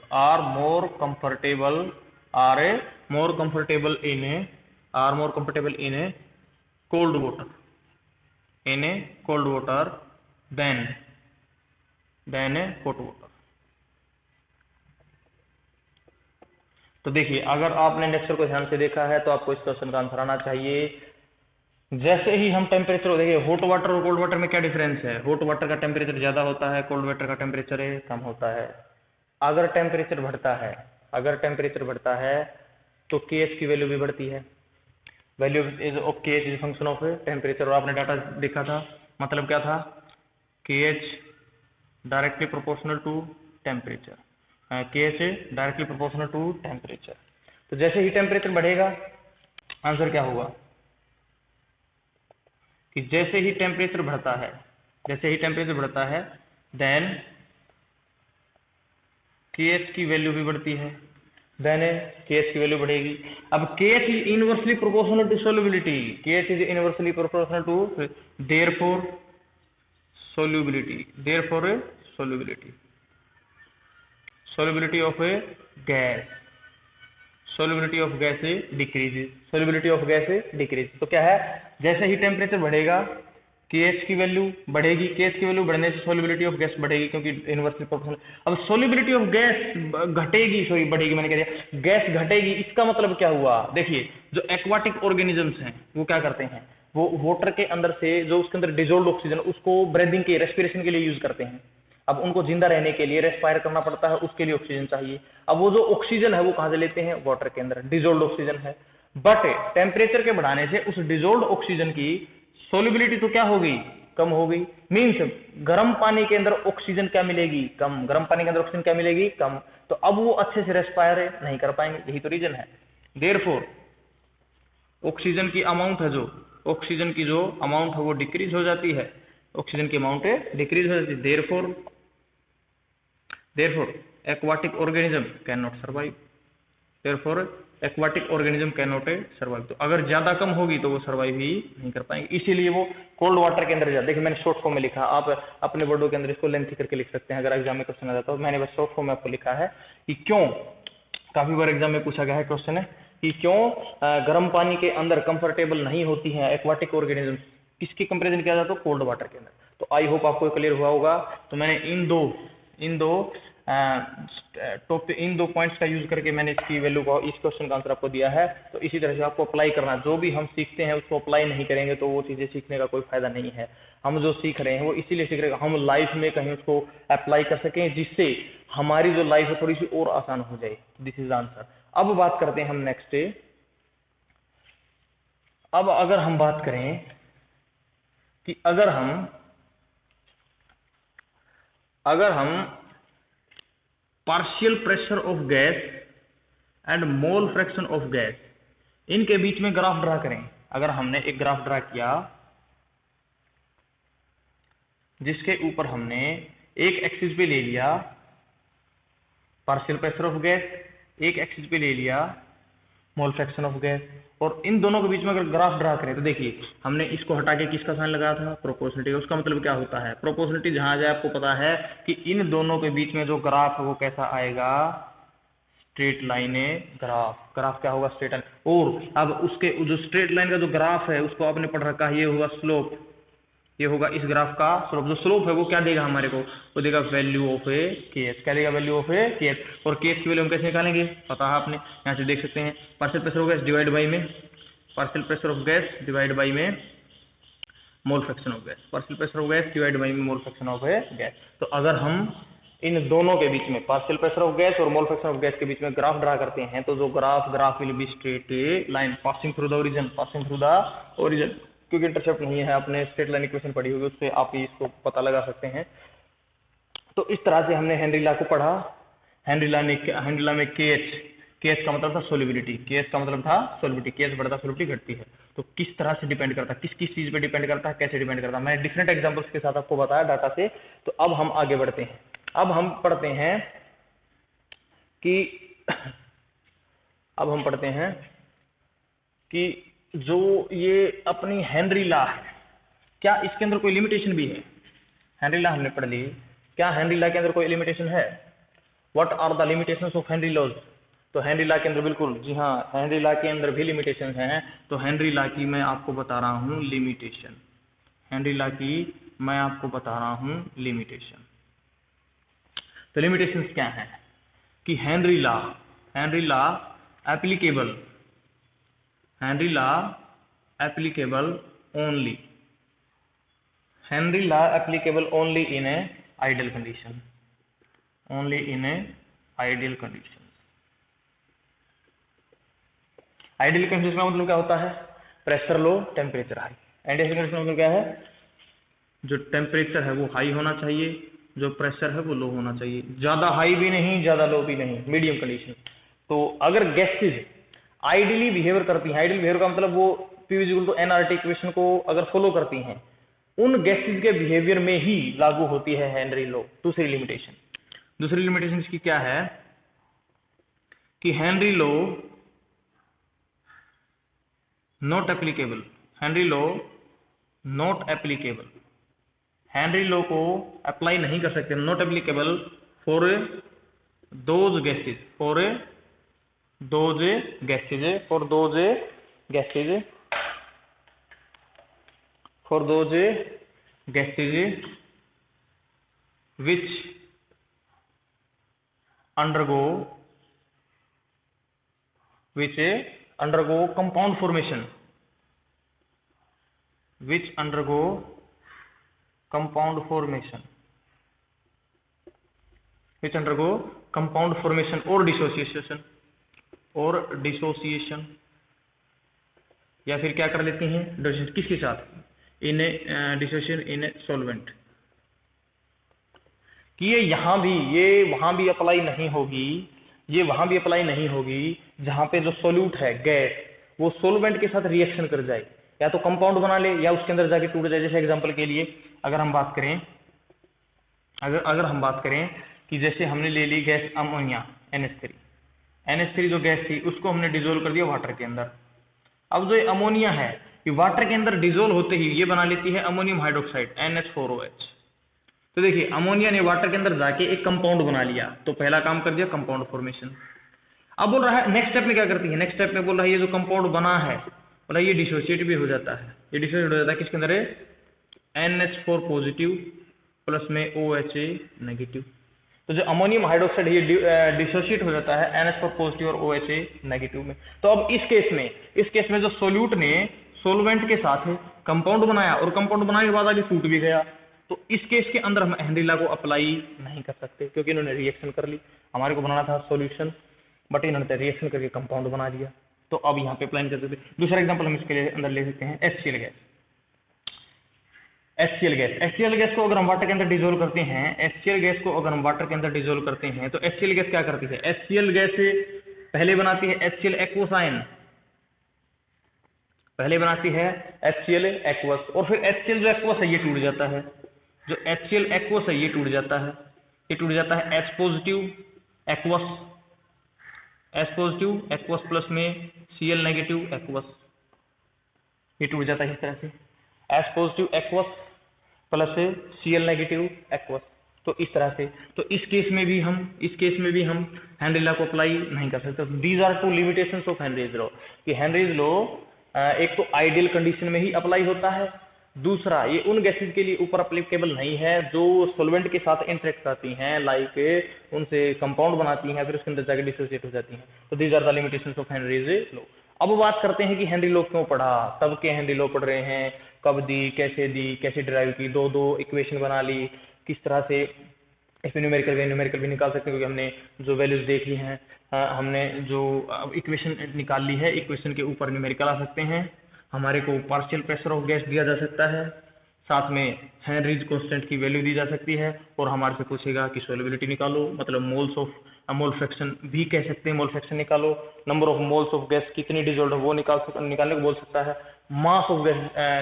in a cold water than a hot water। तो देखिए अगर आपने लेक्चर को ध्यान से देखा है तो आपको इस क्वेश्चन का आंसर आना चाहिए। जैसे ही हम टेम्परेचर, देखिए हॉट वाटर और कोल्ड वाटर में क्या डिफरेंस है, हॉट वाटर का टेम्परेचर ज्यादा होता है, कोल्ड वाटर का टेम्परेचर कम होता है। अगर टेम्परेचर बढ़ता है तो KH की वैल्यू भी बढ़ती है, value of KH is function of temperature. और आपने डाटा देखा था, मतलब क्या था, KH directly proportional to temperature, KH directly proportional to temperature. तो जैसे ही टेम्परेचर बढ़ेगा आंसर क्या होगा, कि जैसे ही टेम्परेचर बढ़ता है देन KH की वैल्यू भी बढ़ती है, देन KH की वैल्यू बढ़ेगी। अब KH is inversely proportional to solubility, KH is inversely proportional to, therefore solubility of a gas, solubility of gas decreases। तो क्या है, जैसे ही टेम्परेचर बढ़ेगा KH की वैल्यू बढ़ेगी, KH की वैल्यू बढ़ने से solubility of gas बढ़ेगी क्योंकि इनवर्सली प्रोपोर्शनल। अब solubility of gas बढ़ेगी, मैंने कह दिया गैस घटेगी, इसका मतलब क्या हुआ, देखिए जो एक्वाटिक ऑर्गेनिजम्स हैं वो क्या करते हैं, वो वाटर के अंदर से जो उसके अंदर डिजोल्व ऑक्सीजन उसको ब्रीदिंग के रेस्पिरेशन के लिए यूज करते हैं। अब उनको जिंदा रहने के लिए रेस्पायर करना पड़ता है, उसके लिए ऑक्सीजन चाहिए। अब वो जो ऑक्सीजन है वो कहां से लेते हैं, वाटर के अंदर, डिजोल्व ऑक्सीजन है। बट टेम्परेचर के बढ़ाने से उस डिजोल्व ऑक्सीजन की सोल्युबिलिटी तो क्या हो गई, कम हो गई। मीन्स गर्म पानी के अंदर ऑक्सीजन क्या मिलेगी, कम, गर्म पानी के अंदर ऑक्सीजन क्या मिलेगी, कम। तो अब वो अच्छे से रेस्पायर नहीं कर पाएंगे, यही तो रीजन है। देयरफॉर ऑक्सीजन की अमाउंट है, जो ऑक्सीजन की जो अमाउंट है वो डिक्रीज हो जाती है, ऑक्सीजन की अमाउंट डिक्रीज हो जाती है। Therefore aquatic organism can not survive, तो अगर ज्यादा कम होगी तो वो सर्वाइव ही नहीं कर पाएंगे, इसीलिए वो कोल्ड वाटर के अंदर जाते। देखिए मैंने शॉर्ट फॉर्म में लिखा, आप अपने बोर्डों के अंदर इसको लेंथी करके लिख सकते हैं अगर एग्जाम में क्वेश्चन आ जाता है। मैंने बस शॉर्ट फॉर्म में आपको लिखा है कि क्यों, काफी बार एग्जाम में पूछा गया है क्वेश्चन है कि क्यों गर्म पानी के अंदर कंफर्टेबल नहीं होती हैं एक्वाटिक ऑर्गेनिज्म, किसकी कंपेरिजन किया जाता है, कोल्ड वाटर के अंदर। तो आई होप आपको क्लियर हुआ होगा। तो मैंने इन दो पॉइंट्स का यूज करके मैंने इसकी वैल्यू को, इस क्वेश्चन का आंसर आपको दिया है। तो इसी तरह से आपको अप्लाई करना, जो भी हम सीखते हैं उसको अप्लाई नहीं करेंगे तो वो चीजें सीखने का कोई फायदा नहीं है। हम जो सीख रहे हैं वो इसीलिए सीख रहे हैं हम लाइफ में कहीं उसको अप्लाई कर सकें, जिससे हमारी जो लाइफ है थोड़ी सी और आसान हो जाए। This is answer. अब बात करते हैं हम नेक्स्ट। अब अगर हम बात करें कि अगर हम partial pressure of gas and mole fraction of gas, इनके बीच में ग्राफ ड्रा करें। अगर हमने एक ग्राफ ड्रा किया जिसके ऊपर हमने एक एक्सिस पे ले लिया पार्शियल प्रेशर ऑफ गैस, एक एक्सिस पे ले लिया मोल फ्रैक्शन ऑफ गैस, और इन दोनों के बीच में अगर ग्राफ ड्रा करें तो देखिए हमने इसको हटा के किसका साइन लगाया था, प्रोपोर्शनलिटी। उसका मतलब क्या होता है, प्रोपोर्शनलिटी जहां जाए आपको पता है कि इन दोनों के बीच में जो ग्राफ है वो कैसा आएगा, स्ट्रेट लाइन ग्राफ। ग्राफ क्या होगा, स्ट्रेट लाइन। और अब उसके जो स्ट्रेट लाइन का जो ग्राफ है उसको आपने पढ़ रखा है, ये होगा स्लोप, ये होगा इस ग्राफ का स्लोप। जो स्लोप है वो क्या देगा हमारे को, वो देगा वैल्यू ऑफ ए केएस। क्या देगा, वैल्यू ऑफ ए केएस। और केएस की वैल्यू हम कैसे निकालेंगे, पता है आपने, यहाँ से देख सकते हैं, partial pressure of gas divide by में partial pressure of gas divide by में mole fraction of gas, partial pressure of gas divide by में मोल फ्रैक्शन ऑफ गैस। तो अगर हम इन दोनों के बीच में पार्शियल प्रेशर ऑफ गैस और मोल फ्रैक्शन ऑफ गैस के बीच में ग्राफ ड्रा करते हैं तो जो graph will be straight line passing through the origin, क्योंकि इंटरसेप्ट नहीं है, आपने स्ट्रेट लाइन इक्वेशन पढ़ी होगी, उससे आप इसको पता लगा सकते हैं। तो इस तरह से हमने हेनरी लॉ को पढ़ा। हेनरी लॉ में केएच का मतलब था सोल्युबिलिटी, केएच का मतलब था सोल्युबिलिटी, केएच बढ़ता सोल्युबिलिटी घटती है। तो किस तरह से डिपेंड करता है, किस चीज पे डिपेंड करता है, कैसे डिपेंड करता है, मैंने डिफरेंट एग्जांपल्स के साथ आपको बताया डाटा से। तो अब हम आगे बढ़ते हैं। अब हम पढ़ते हैं कि जो ये अपनी हेनरी लॉ है, क्या इसके अंदर कोई लिमिटेशन भी है। हेनरी लॉ हमने पढ़ ली, क्या हेनरी लॉ के अंदर कोई लिमिटेशन है, what are the limitations of Henry laws. तो हेनरी लॉ के अंदर बिल्कुल, जी हाँ, हेनरी लॉ के अंदर भी लिमिटेशन हैं। तो हेनरी लॉ की मैं आपको बता रहा हूं लिमिटेशन, हेनरी लॉ की मैं आपको बता रहा हूं लिमिटेशन। तो लिमिटेशंस क्या है कि Henry law applicable only, Henry law applicable only in a ideal condition, only in a ideal condition. Ideal condition का मतलब क्या होता है, pressure low temperature high. Ideal condition का मतलब क्या है, जो टेम्परेचर है वो हाई होना चाहिए, जो प्रेशर है वो लो होना चाहिए, ज्यादा हाई भी नहीं ज्यादा लो भी नहीं, मीडियम कंडीशन। तो अगर गैसेज आइडियली बिहेवियर करती हैं, आइडियल बिहेवियर का मतलब वो P equal to nRT equation को अगर फॉलो करती हैं, उन गैसेज के बिहेवियर में ही लागू होती है हेनरी लॉ। दूसरी लिमिटेशन इसकी क्या है कि Henry law not applicable, Henry law not applicable, Henry law को अप्लाई नहीं कर सकते, not applicable for those gases, for those gases, for those gases, for those gases which undergo compound formation, which undergo compound formation, which undergo compound formation or dissociation, या फिर क्या कर लेती हैं डिसोसिएशन किसके साथ, इन डिसोसिएशन इन सॉल्वेंट, कि ये वहां भी अप्लाई नहीं होगी, ये वहां भी अप्लाई नहीं होगी जहां पे जो सोल्यूट है गैस वो सोलवेंट के साथ रिएक्शन कर जाए, या तो कंपाउंड बना ले या उसके अंदर जाके टूट जाए। जैसे एग्जांपल के लिए अगर हम बात करें कि जैसे हमने ले ली गैस अमोनिया NH3 जो गैस थी उसको हमने डिजोल्व कर दिया वाटर के अंदर। अब जो अमोनिया है ये वाटर के अंदर डिजोल्व होते ही ये बना लेती है अमोनियम हाइड्रोक्साइड NH4OH। तो देखिए अमोनिया ने वाटर के अंदर जाके एक कंपाउंड बना लिया, तो पहला काम कर दिया कंपाउंड फॉर्मेशन। अब बोल रहा है नेक्स्ट स्टेप में क्या करती है, नेक्स्ट स्टेप में बोल रहा है ये जो कंपाउंड बना है बोला ये डिसोसिएट भी हो जाता है, ये डिसोसिएट हो जाता है किसके अंदर है NH4 पॉजिटिव प्लस में OHA नेगेटिव। तो जो अमोनियम हाइड्रोक्साइड ये डिसोसिएट हो जाता है NH4 पॉजिटिव और OHA नेगेटिव में। तो अब इस केस में जो सोल्यूट ने सोलवेंट के साथ कंपाउंड बनाया और कंपाउंड बनाने के बाद आगे टूट भी गया, तो इस केस के अंदर हम हेनरी लॉ को अप्लाई नहीं कर सकते क्योंकि इन्होंने रिएक्शन कर ली। हमारे को बनाना था सॉल्यूशन बट इन्होंने रिएक्शन करके कंपाउंड बना दिया, तो अब यहाँ पे अप्लाई नहीं कर सकते। दूसरा एग्जांपल हम इसके लिए अंदर ले सकते हैं HCl गैस को अगर हम वाटर के अंदर डिजोल्व करते हैं, HCl गैस को अगर हम वाटर के अंदर डिजोल्व करते हैं तो HCl गैस क्या करती है, HCl गैस पहले बनाती है HCl एक्वस आयन, पहले बनाती है HCl एक्वस, और फिर HCl जो एक्वस है ये टूट जाता है, जो HCl एक्वस है ये टूट जाता है, H पॉजिटिव एक्वस प्लस में Cl नेगेटिव एक्वस, ये टूट जाता है इस तरह से H positive aqueous plus Cl negative aqueous. तो इस तरह से, तो इस केस में भी हम हेनरी लॉ को अप्लाई नहीं कर सकते। These are two limitations of Henry's law, कि हेनरीज लॉ एक तो आइडियल कंडीशन में ही अप्लाई होता है, दूसरा ये उन गैसेज के लिए ऊपर अप्लीकेबल नहीं है जो सॉल्वेंट के साथ इंटरेक्ट करती हैं, लाइक उनसे कंपाउंड बनाती हैं फिर उसके अंदर जाकर डिसोसिएट हो जाती हैं। तो these are the limitations of Henry's law. अब बात करते हैं कि हेनरी लॉ क्यों पढ़ा, तब के हेनरी लॉ पढ़ रहे हैं, कब दी, कैसे डिराइव की, दो इक्वेशन बना ली, किस तरह से इसमें न्यूमेरिकल भी निकाल सकते हैं क्योंकि हमने जो वैल्यूज देख ली हैं, हमने जो इक्वेशन निकाल ली है, इक्वेशन के ऊपर न्यूमेरिकल आ सकते हैं, हमारे को पार्शियल प्रेशर ऑफ गैस दिया जा सकता है, साथ में हेनरीज कांस्टेंट की वैल्यू दी जा सकती है, और हमारे से पूछेगा कि सोल्युबिलिटी निकालो, मतलब मोल फ्रैक्शन भी कह सकते हैं, मोल फ्रैक्शन निकालो, number of moles of gas कितनी डिजोल्व है वो निकालने को बोल सकता है, मास ऑफ गैस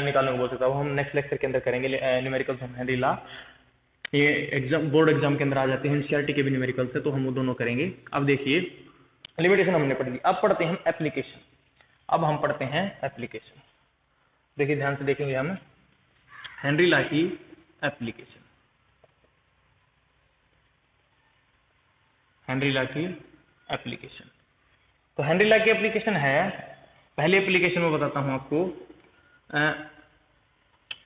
निकालने को बोल सकता है। वो हम नेक्स्ट लेक्चर के अंदर करेंगे न्यूमेरिकल्स ऑफ हेनरी लॉ, ये एग्जाम बोर्ड एग्जाम के अंदर आ जाते हैं, एनसीईआरटी के भी न्यूमेरिकल्स है, तो हम वो दोनों करेंगे। अब देखिए लिमिटेशन हमने पढ़ ली, अब पढ़ते हैं हम एप्लीकेशन। अब हम पढ़ते हैं एप्लीकेशन, देखिए ध्यान से देखेंगे हम हेनरी लॉ की एप्लीकेशन। हेनरी लॉ की एप्लीकेशन, तो हेनरी लॉ की एप्लीकेशन है, पहली एप्लीकेशन में बताता हूं आपको,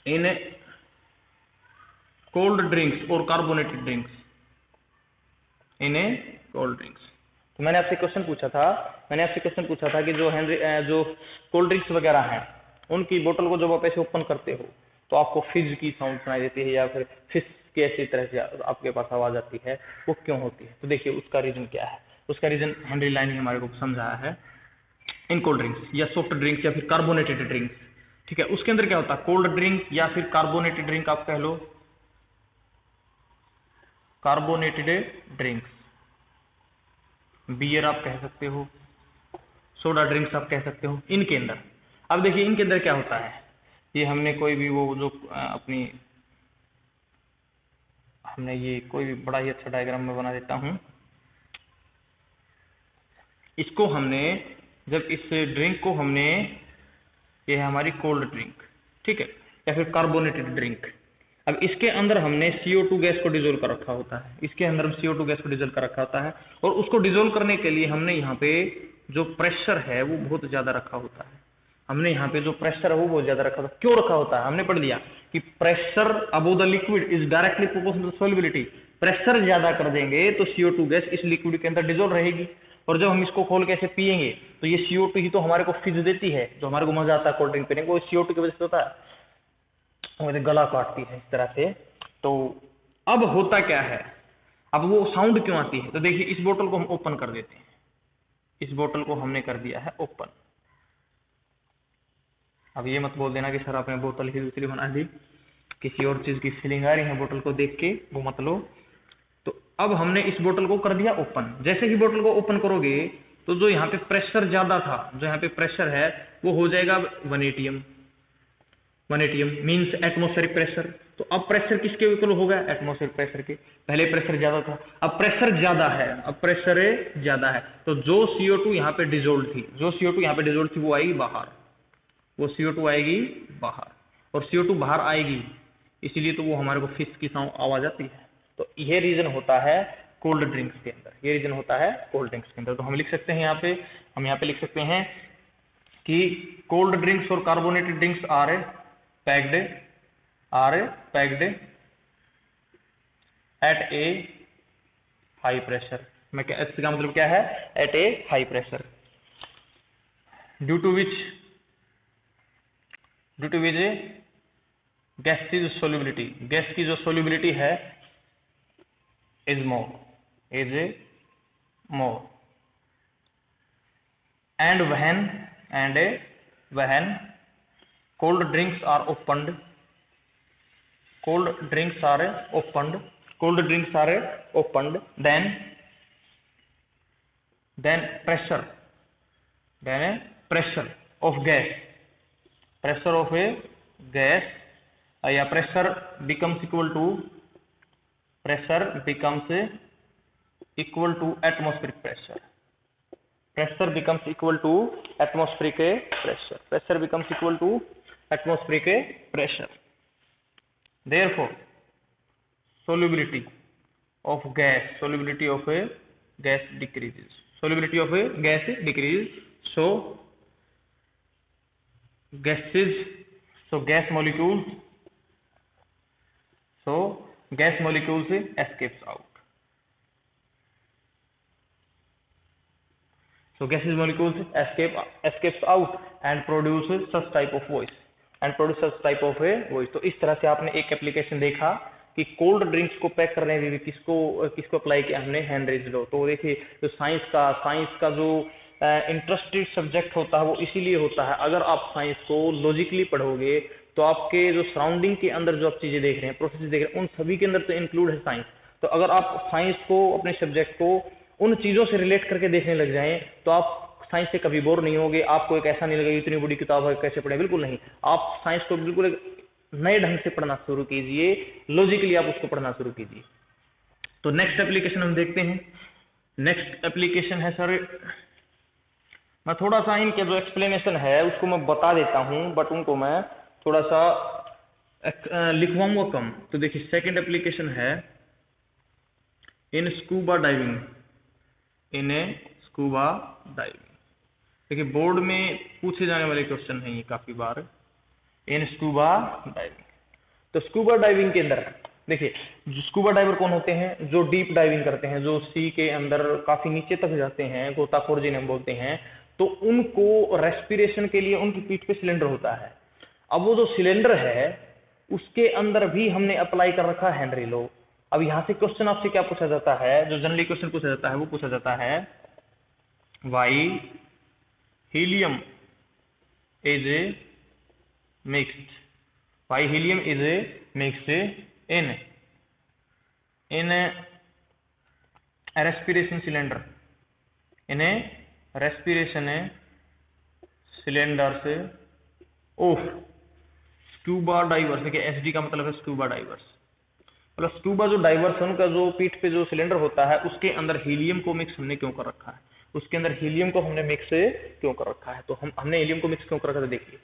इन कोल्ड ड्रिंक्स और carbonated drinks, in cold drinks. तो मैंने आपसे क्वेश्चन पूछा था कि जो कोल्ड ड्रिंक्स वगैरह हैं उनकी बोतल को जब आप ऐसे ओपन करते हो तो आपको फिज की साउंड सुनाई देती है या फिर फिज की ऐसी तरह से आपके पास आवाज आती है, वो क्यों होती है? तो देखिए उसका रीजन क्या है, उसका रीजन हेनरी लॉ ने हमारे को समझाया है। इन कोल्ड ड्रिंक्स या सॉफ्ट ड्रिंक्स या फिर कार्बोनेटेड ड्रिंक्स, ठीक है, उसके अंदर क्या होता है, कोल्ड ड्रिंक या फिर कार्बोनेटेड ड्रिंक आप कह लो, कार्बोनेटेड ड्रिंक्स, बियर आप कह सकते हो, सोडा ड्रिंक्स आप कह सकते हो, इनके अंदर अब देखिए इनके अंदर क्या होता है, ये हमने कोई भी वो जो हमने ये कोई भी बड़ा ही अच्छा डायग्राम में बना देता हूं। इसको हमने जब इस ड्रिंक को हमने, ये है हमारी कोल्ड ड्रिंक, ठीक है, या फिर कार्बोनेटेड ड्रिंक। अब इसके अंदर हमने CO2 गैस को डिजोल्व कर रखा होता है, इसके अंदर हम CO2 गैस को डिजोल्व कर रखा होता है, और उसको डिजोल्व करने के लिए हमने यहाँ पे जो प्रेशर है वो बहुत ज्यादा रखा होता है। हमने यहाँ पे जो प्रेशर है वो बहुत ज्यादा रखा होता है। क्यों रखा होता है, हमने पढ़ लिया कि pressure above the liquid is directly proportional to solubility. Pressure ज्यादा कर देंगे तो CO2 गैस इस लिक्विड के अंदर डिजोल्व रहेगी, और जब हम इसको खोल के ऐसे पियेंगे तो ये CO2 ही तो हमारे को फिज देती है, जो हमारे को मजा आता है कोल्ड ड्रिंक पीने को, CO2 की वजह से होता है, मुझे गला काटती है इस तरह से। तो अब होता क्या है, अब वो साउंड क्यों आती है, तो देखिए इस बोतल को हम ओपन कर देते हैं, इस बोतल को हमने कर दिया है ओपन। अब ये मत बोल देना कि सर आपने बोतल ही दूसरी बना दी, किसी और चीज की फीलिंग आ रही है बोतल को देख के, वो मत लो। तो अब हमने इस बोतल को कर दिया ओपन। जैसे ही बोतल को ओपन करोगे तो जो यहाँ पे प्रेशर ज्यादा था, जो यहाँ पे प्रेशर है वो हो जाएगा 1 atm। 1 atm means atmospheric pressure. तो अब प्रेशर किसके इक्वल होगा, एटमोस्फेरिक प्रेशर के। पहले प्रेशर ज्यादा था, अब प्रेशर ज्यादा है, अब प्रेशर ज्यादा है, तो जो CO2 यहाँ पे डिजोल्व थी, जो CO2 यहाँ पे डिजोल्व थी वो आएगी बाहर, वो CO2 आएगी बाहर, और CO2 बाहर आएगी, इसीलिए तो वो हमारे को फिश की आवाज आती है। तो ये रीजन होता है कोल्ड ड्रिंक्स के अंदर, ये रीजन होता है कोल्ड ड्रिंक्स के अंदर। तो हम लिख सकते हैं यहाँ पे, हम यहाँ पे लिख सकते हैं कि कोल्ड ड्रिंक्स और carbonated drinks are packed at a high pressure. मैं क्या, इसका मतलब क्या है, at a high pressure, due to which gas की जो सोल्यूबिलिटी, गैस की जो सोल्यूबिलिटी है is more and when cold drinks are opened then pressure of gas, pressure of a gas या pressure becomes equal to atmospheric pressure, pressure becomes equal to atmospheric pressure, therefore solubility of a gas decreases, so gas molecules escapes out. So gaseous molecules escapes out and produces such type of voice. तो इस तरह से आपने एक application देखा कि cold drinks को pack करने में भी किसको अप्लाई किया हमने, हेनरीज लॉ। तो देखिए जो साइंस का जो इंटरेस्टेड सब्जेक्ट होता है वो इसीलिए होता है, अगर आप साइंस को लॉजिकली पढ़ोगे तो आपके जो सराउंडिंग के अंदर जो आप चीजें देख रहे हैं, प्रोसेस देख रहे हैं, उन सभी के अंदर तो इंक्लूड है साइंस। तो अगर आप साइंस को, अपने सब्जेक्ट को उन चीजों से रिलेट करके देखने लग जाएं तो आप साइंस से कभी बोर नहीं होगे। आपको एक ऐसा नहीं लगेगा इतनी बड़ी किताब है कैसे पढ़े, बिल्कुल नहीं। आप साइंस को बिल्कुल एक नए ढंग से पढ़ना शुरू कीजिए, लॉजिकली आप उसको पढ़ना शुरू कीजिए। तो नेक्स्ट एप्लीकेशन हम देखते हैं। नेक्स्ट एप्लीकेशन है सर, मैं थोड़ा सा इनके जो एक्सप्लेनेशन है उसको मैं बता देता हूं, बट उनको मैं थोड़ा सा लिखवाऊंगा कम। तो देखिए सेकंड एप्लीकेशन है इन स्कूबा डाइविंग, देखिए बोर्ड में पूछे जाने वाले क्वेश्चन है ये काफी बार, इन स्कूबा डाइविंग। तो स्कूबा डाइविंग के अंदर देखिए, स्कूबा डाइवर कौन होते हैं, जो डीप डाइविंग करते हैं, जो सी के अंदर काफी नीचे तक जाते हैं, गोताखोर जिन्हें हम बोलते हैं। तो उनको रेस्पिरेशन के लिए उनकी पीठ पे सिलेंडर होता है। अब वो जो सिलेंडर है उसके अंदर भी हमने अप्लाई कर रखा है हेनरी लॉ। अब यहां से क्वेश्चन आपसे क्या पूछा जाता है, जो जनरली क्वेश्चन पूछा जाता है वो पूछा जाता है why helium is mixed in respiration cylinder, से ओह, स्क्यूबा डाइवर्स, देखिए एसडी का मतलब है स्क्यूबा डाइवर्स। मतलब स्क्यूबा जो डाइवर्स है उनका जो पीठ पे जो सिलेंडर होता है उसके अंदर हीलियम को मिक्स हमने क्यों कर रखा है, उसके अंदर हीलियम को हमने मिक्स क्यों कर रखा है। तो हमने हीलियम को मिक्स क्यों कर रखा है, देखिए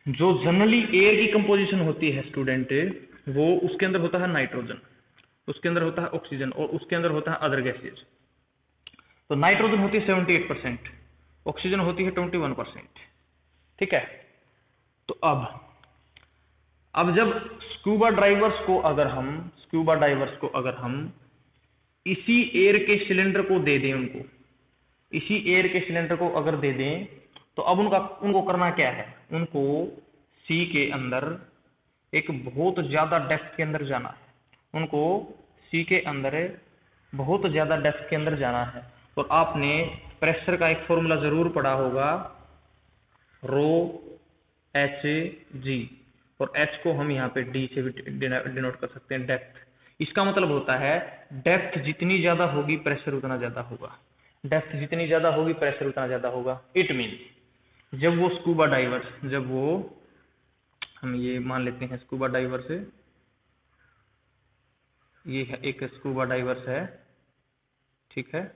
जो जनरली एयर की कंपोजिशन होती है स्टूडेंट, वो उसके अंदर होता है नाइट्रोजन, उसके अंदर होता है ऑक्सीजन और उसके अंदर होता है अदर गैसेज। तो नाइट्रोजन होती है 78%, ऑक्सीजन होती है 21%, ठीक है। तो अब जब स्क्यूबा डाइवर्स को अगर हम इसी एयर के सिलेंडर को दे दें, उनको इसी एयर के सिलेंडर को अगर दे दें, तो अब उनको करना क्या है, उनको सी के अंदर एक बहुत ज्यादा डेप्थ के अंदर जाना है, उनको सी के अंदर बहुत ज्यादा डेप्थ के अंदर जाना है। और आपने प्रेशर का एक फॉर्मूला जरूर पढ़ा होगा, रो एच जी, और एच को हम यहाँ पे डी से भी डिनोट कर सकते हैं, डेप्थ। इसका मतलब होता है डेप्थ जितनी ज्यादा होगी प्रेशर उतना ज्यादा होगा, डेप्थ जितनी ज्यादा होगी प्रेशर उतना ज्यादा होगा। इट मीन जब वो स्कूबा डाइवर्स, जब वो हम ये मान लेते हैं स्कूबा डाइवर्स, ये है एक स्कूबा डाइवर्स है, ठीक है,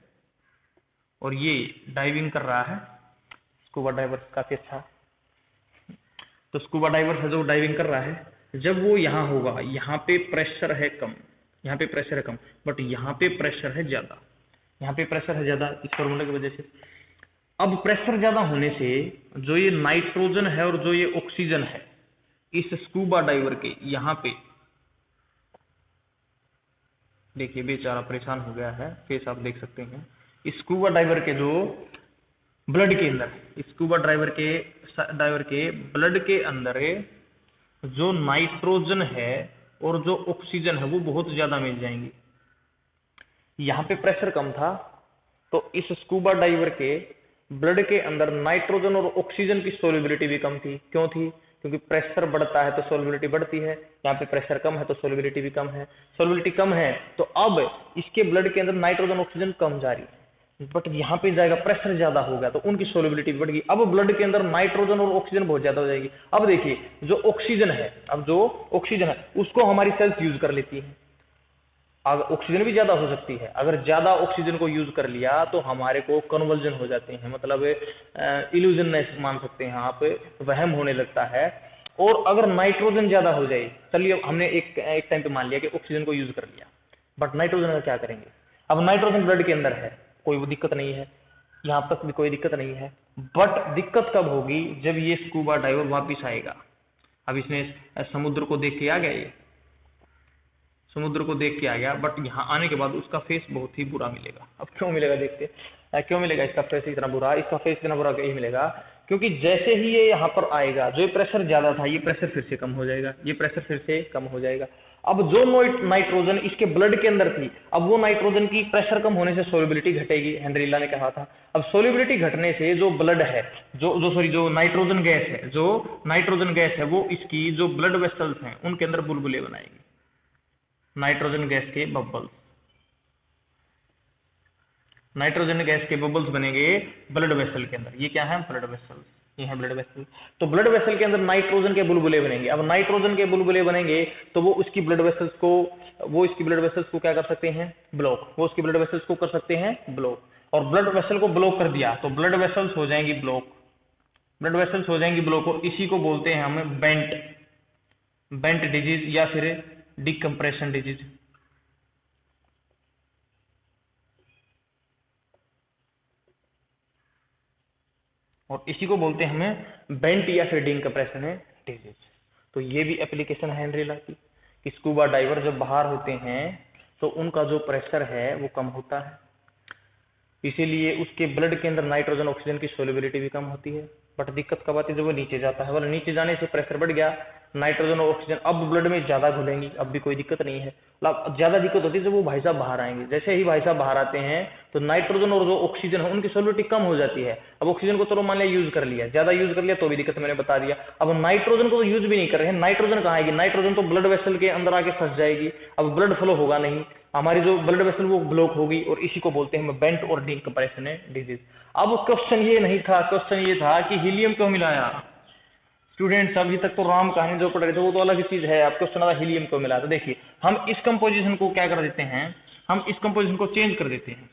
और ये डाइविंग कर रहा है, स्कूबा डाइवर्स काफी अच्छा। तो स्कूबा डाइवर्स है जो डाइविंग कर रहा है, जब वो यहाँ होगा, यहाँ पे प्रेशर है कम, यहाँ पे प्रेशर है कम, बट यहाँ पे प्रेशर है ज्यादा, यहाँ पे प्रेशर है ज्यादा इस फॉर्मूले की वजह से। अब प्रेशर ज्यादा होने से जो ये नाइट्रोजन है और जो ये ऑक्सीजन है, इस स्कूबा डाइवर के यहाँ पे देखिए बेचारा परेशान हो गया है, फेस आप देख सकते हैं। स्कूबा डाइवर के जो ब्लड के अंदर, स्कूबा डाइवर के ब्लड के अंदर जो नाइट्रोजन है और जो ऑक्सीजन है वो बहुत ज्यादा मिल जाएंगी। यहाँ पे प्रेशर कम था, तो इस स्कूबा डाइवर के ब्लड के अंदर नाइट्रोजन और ऑक्सीजन की सोल्युबिलिटी भी कम थी। क्यों थी? क्योंकि प्रेशर बढ़ता है तो सोल्युबिलिटी बढ़ती है, यहाँ पे प्रेशर कम है तो सोल्युबिलिटी भी कम है। सोल्युबिलिटी कम है तो अब इसके ब्लड के अंदर नाइट्रोजन ऑक्सीजन कम जा रही है, बट यहाँ पे जाएगा प्रेशर ज्यादा हो गया तो उनकी सोल्युबिलिटी बढ़ गई। अब ब्लड के अंदर नाइट्रोजन और ऑक्सीजन बहुत ज्यादा हो जाएगी। अब देखिए जो ऑक्सीजन है उसको हमारी सेल्स यूज कर लेती है। ऑक्सीजन भी ज्यादा हो सकती है, अगर ज्यादा ऑक्सीजन को यूज कर लिया तो हमारे को कन्वर्जन हो जाते हैं, मतलब इल्यूजननेस मान सकते हैं आप, वहम होने लगता है। और अगर नाइट्रोजन ज्यादा हो जाए, चलिए हमने एक टाइम पे मान लिया कि ऑक्सीजन को यूज कर लिया, बट नाइट्रोजन का क्या करेंगे? अब नाइट्रोजन ब्लड के अंदर है, कोई दिक्कत नहीं है, यहां तक भी कोई दिक्कत नहीं है, बट दिक्कत कब होगी? जब ये स्कूबा डाइवर वापिस आएगा। अब इसने समुद्र को देख के आ गया, ये समुद्र को देख के आ गया, बट यहाँ आने के बाद उसका फेस बहुत ही बुरा मिलेगा। अब क्यों मिलेगा देखते, क्यों मिलेगा इसका फेस इतना बुरा? इसका फेस इतना बुरा क्यों मिलेगा? क्योंकि जैसे ही ये यहाँ पर आएगा, जो प्रेशर ज्यादा था ये प्रेशर फिर से कम हो जाएगा, ये प्रेशर फिर से कम हो जाएगा। अब जो नाइट्रोजन इसके ब्लड के अंदर थी, अब वो नाइट्रोजन की प्रेशर कम होने से सोल्युबिलिटी घटेगी, हेनरिला ने कहा था। अब सोल्युबिलिटी घटने से जो ब्लड है, जो नाइट्रोजन गैस है वो इसकी जो ब्लड वेसल्स हैं उनके अंदर बुलबुले बनाएगी, नाइट्रोजन गैस के बबल्स, नाइट्रोजन गैस के बबल्स बनेंगे ब्लड वेसल के अंदर। ये क्या है? ब्लड वेसल्स, ये है ब्लड वेसल। तो ब्लड वेसल के अंदर नाइट्रोजन के बुलबुले बनेंगे। अब नाइट्रोजन के बुलबुले बनेंगे तो वो इसकी ब्लड वेसल्स को क्या कर सकते हैं? ब्लॉक। वो उसकी ब्लड वेसल्स को कर सकते हैं ब्लॉक, और ब्लड वेसल को ब्लॉक कर दिया तो ब्लड वेसल्स हो जाएंगी ब्लॉक, ब्लड वेसल्स हो जाएंगी ब्लॉक, और इसी को बोलते हैं हम बेंट डिजीज या फिर डिकम्प्रेशन डिजीज। और इसी को बोलते हैं हमें बेंट या फिर डिकम्प्रेशन डिजीज। तो ये भी एप्लीकेशन है हेनरिला की, कि स्कूबा डाइवर जब बाहर होते हैं तो उनका जो प्रेशर है वो कम होता है, इसीलिए उसके ब्लड के अंदर नाइट्रोजन ऑक्सीजन की सोल्युबिलिटी भी कम होती है। बट दिक्कत कब आती है? जब वो नीचे जाता है, नीचे जाने से प्रेशर बढ़ गया, नाइट्रोजन और ऑक्सीजन अब ब्लड में ज्यादा घुलेंगी, अब भी कोई दिक्कत नहीं है। मतलब ज्यादा दिक्कत होती है जब वो भाई साहब बाहर आएंगे। जैसे ही भाई साहब बाहर आते हैं तो नाइट्रोजन और जो ऑक्सीजन है उनकी सोल्युबिलिटी कम हो जाती है। अब ऑक्सीजन को चलो मान लिया यूज कर लिया, ज्यादा यूज कर लिया तो भी दिक्कत, मैंने बता दिया। अब नाइट्रोजन को तो यूज भी नहीं कर रहे हैं, नाइट्रोजन कहाँ आएगी? नाइट्रोजन तो ब्लड वेसल के अंदर आके फंस जाएगी, अब ब्लड फ्लो होगा नहीं, हमारी जो ब्लड वेसल वो ब्लॉक होगी, और इसी को बोलते हैं बेंट और डिकम्प्रेशन डिजीज। अब क्वेश्चन ये नहीं था, क्वेश्चन ये था कि हीलियम क्यों मिलाया, स्टूडेंट्स अभी तक तो राम कहानी जो पढ़ रहे थे वो तो अलग चीज है, आपको सुना था हीलियम को मिला। तो देखिए हम इस कंपोजिशन को क्या कर देते हैं, हम इस कंपोजिशन को चेंज कर देते हैं,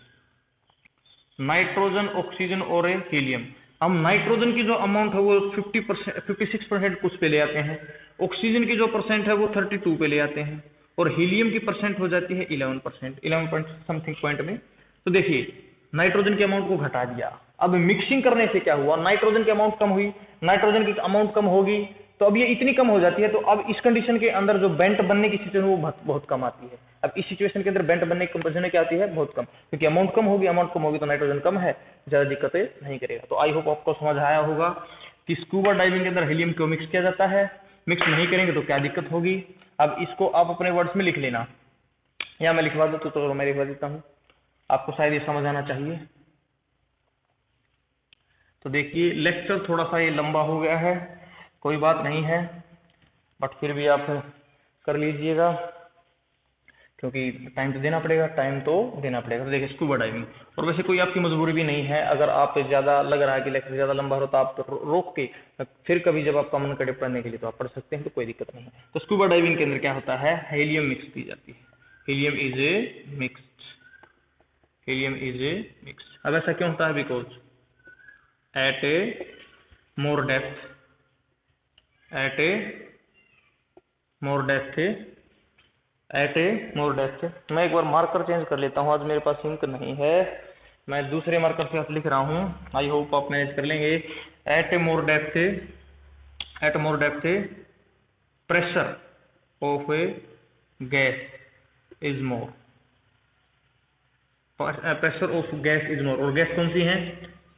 नाइट्रोजन, ऑक्सीजन और हीलियम। हम नाइट्रोजन की जो अमाउंट है वो 50%, 56% कुछ पे ले आते हैं, ऑक्सीजन की जो परसेंट है वो 32 पे ले आते हैं, और हीलियम की परसेंट हो जाती है 11%, 11 पॉइंट समथिंग पॉइंट में। तो देखिए नाइट्रोजन के अमाउंट को घटा दिया। अब मिक्सिंग करने से क्या हुआ, नाइट्रोजन की अमाउंट कम हुई, नाइट्रोजन की अमाउंट कम होगी तो अब ये इतनी कम हो जाती है, तो अब इस कंडीशन के अंदर जो बेंट बनने की सिचुएशन वो बहुत कम आती है। अब इस सिचुएशन के अंदर बेंट बनने की कंपोजिशन क्या आती है, बहुत कम, क्योंकि अमाउंट कम होगी, अमाउंट कम होगी तो नाइट्रोजन कम है, ज्यादा दिक्कतें नहीं करेगा। तो आई होप आपको समझ आया होगा कि स्कूबा डाइविंग के अंदर हीलियम क्यों मिक्स किया जाता है, मिक्स नहीं करेंगे तो क्या दिक्कत होगी। अब इसको आप अपने वर्ड्स में लिख लेना, या मैं लिखवा दूं तो मैं लिखवा देता हूँ, आपको शायद ये समझ आना चाहिए। तो देखिए लेक्चर थोड़ा सा ये लंबा हो गया है, कोई बात नहीं है, बट फिर भी आप कर लीजिएगा क्योंकि टाइम तो देना पड़ेगा, टाइम तो देना पड़ेगा। तो देखिए स्कूबा डाइविंग, और वैसे कोई आपकी मजबूरी भी नहीं है, अगर आप ज्यादा लग रहा है कि लेक्चर ज्यादा लंबा हो तो आप रोक के फिर कभी जब आपका मन करे पढ़ने के लिए तो आप पढ़ सकते हैं, तो कोई दिक्कत नहीं है। तो स्कूबा डाइविंग के अंदर क्या होता है, हीलियम मिक्स की जाती है, helium is a mixed, helium is a mixed. अब ऐसा क्यों होता है, because at a more depth, at a more depth, at a more depth। मैं एक बार मार्कर चेंज कर लेता हूँ, आज मेरे पास इंक नहीं है, मैं दूसरे मार्कर से लिख रहा हूँ, आई होप आप मैनेज कर लेंगे। at a more depth, at more depth pressure of a gas is more, pressure of gas is more, और गैस कौन सी है,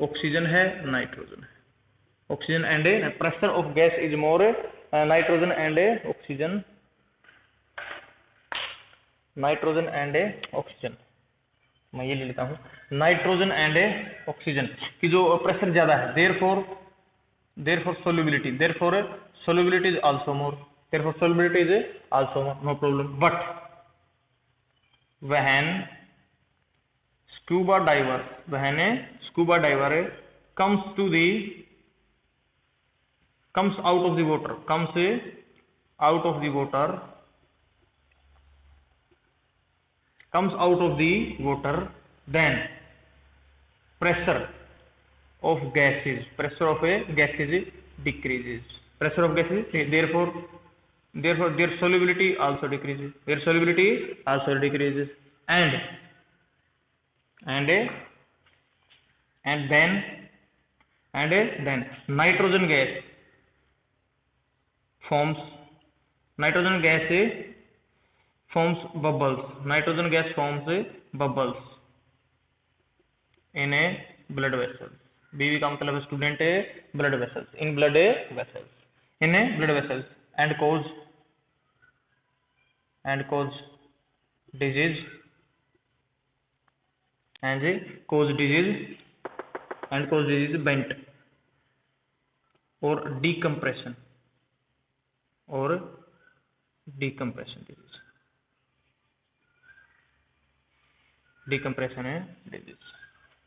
ऑक्सीजन है, नाइट्रोजन है, oxygen and A, pressure of gas is more, nitrogen and A oxygen, nitrogen and A oxygen, मैं ये ले लेता हूँ, नाइट्रोजन एंड ए ऑक्सीजन की जो प्रेशर ज्यादा है, therefore solubility is also more, therefore solubility is also more, no problem. But when scuba diver comes out of the water, then pressure of a gases decreases, pressure of gases, therefore their solubility also decreases, and then nitrogen gas forms bubbles in a blood vessel। BV का मतलब student है blood vessels, in blood vessels and cause disease bent or decompression disease।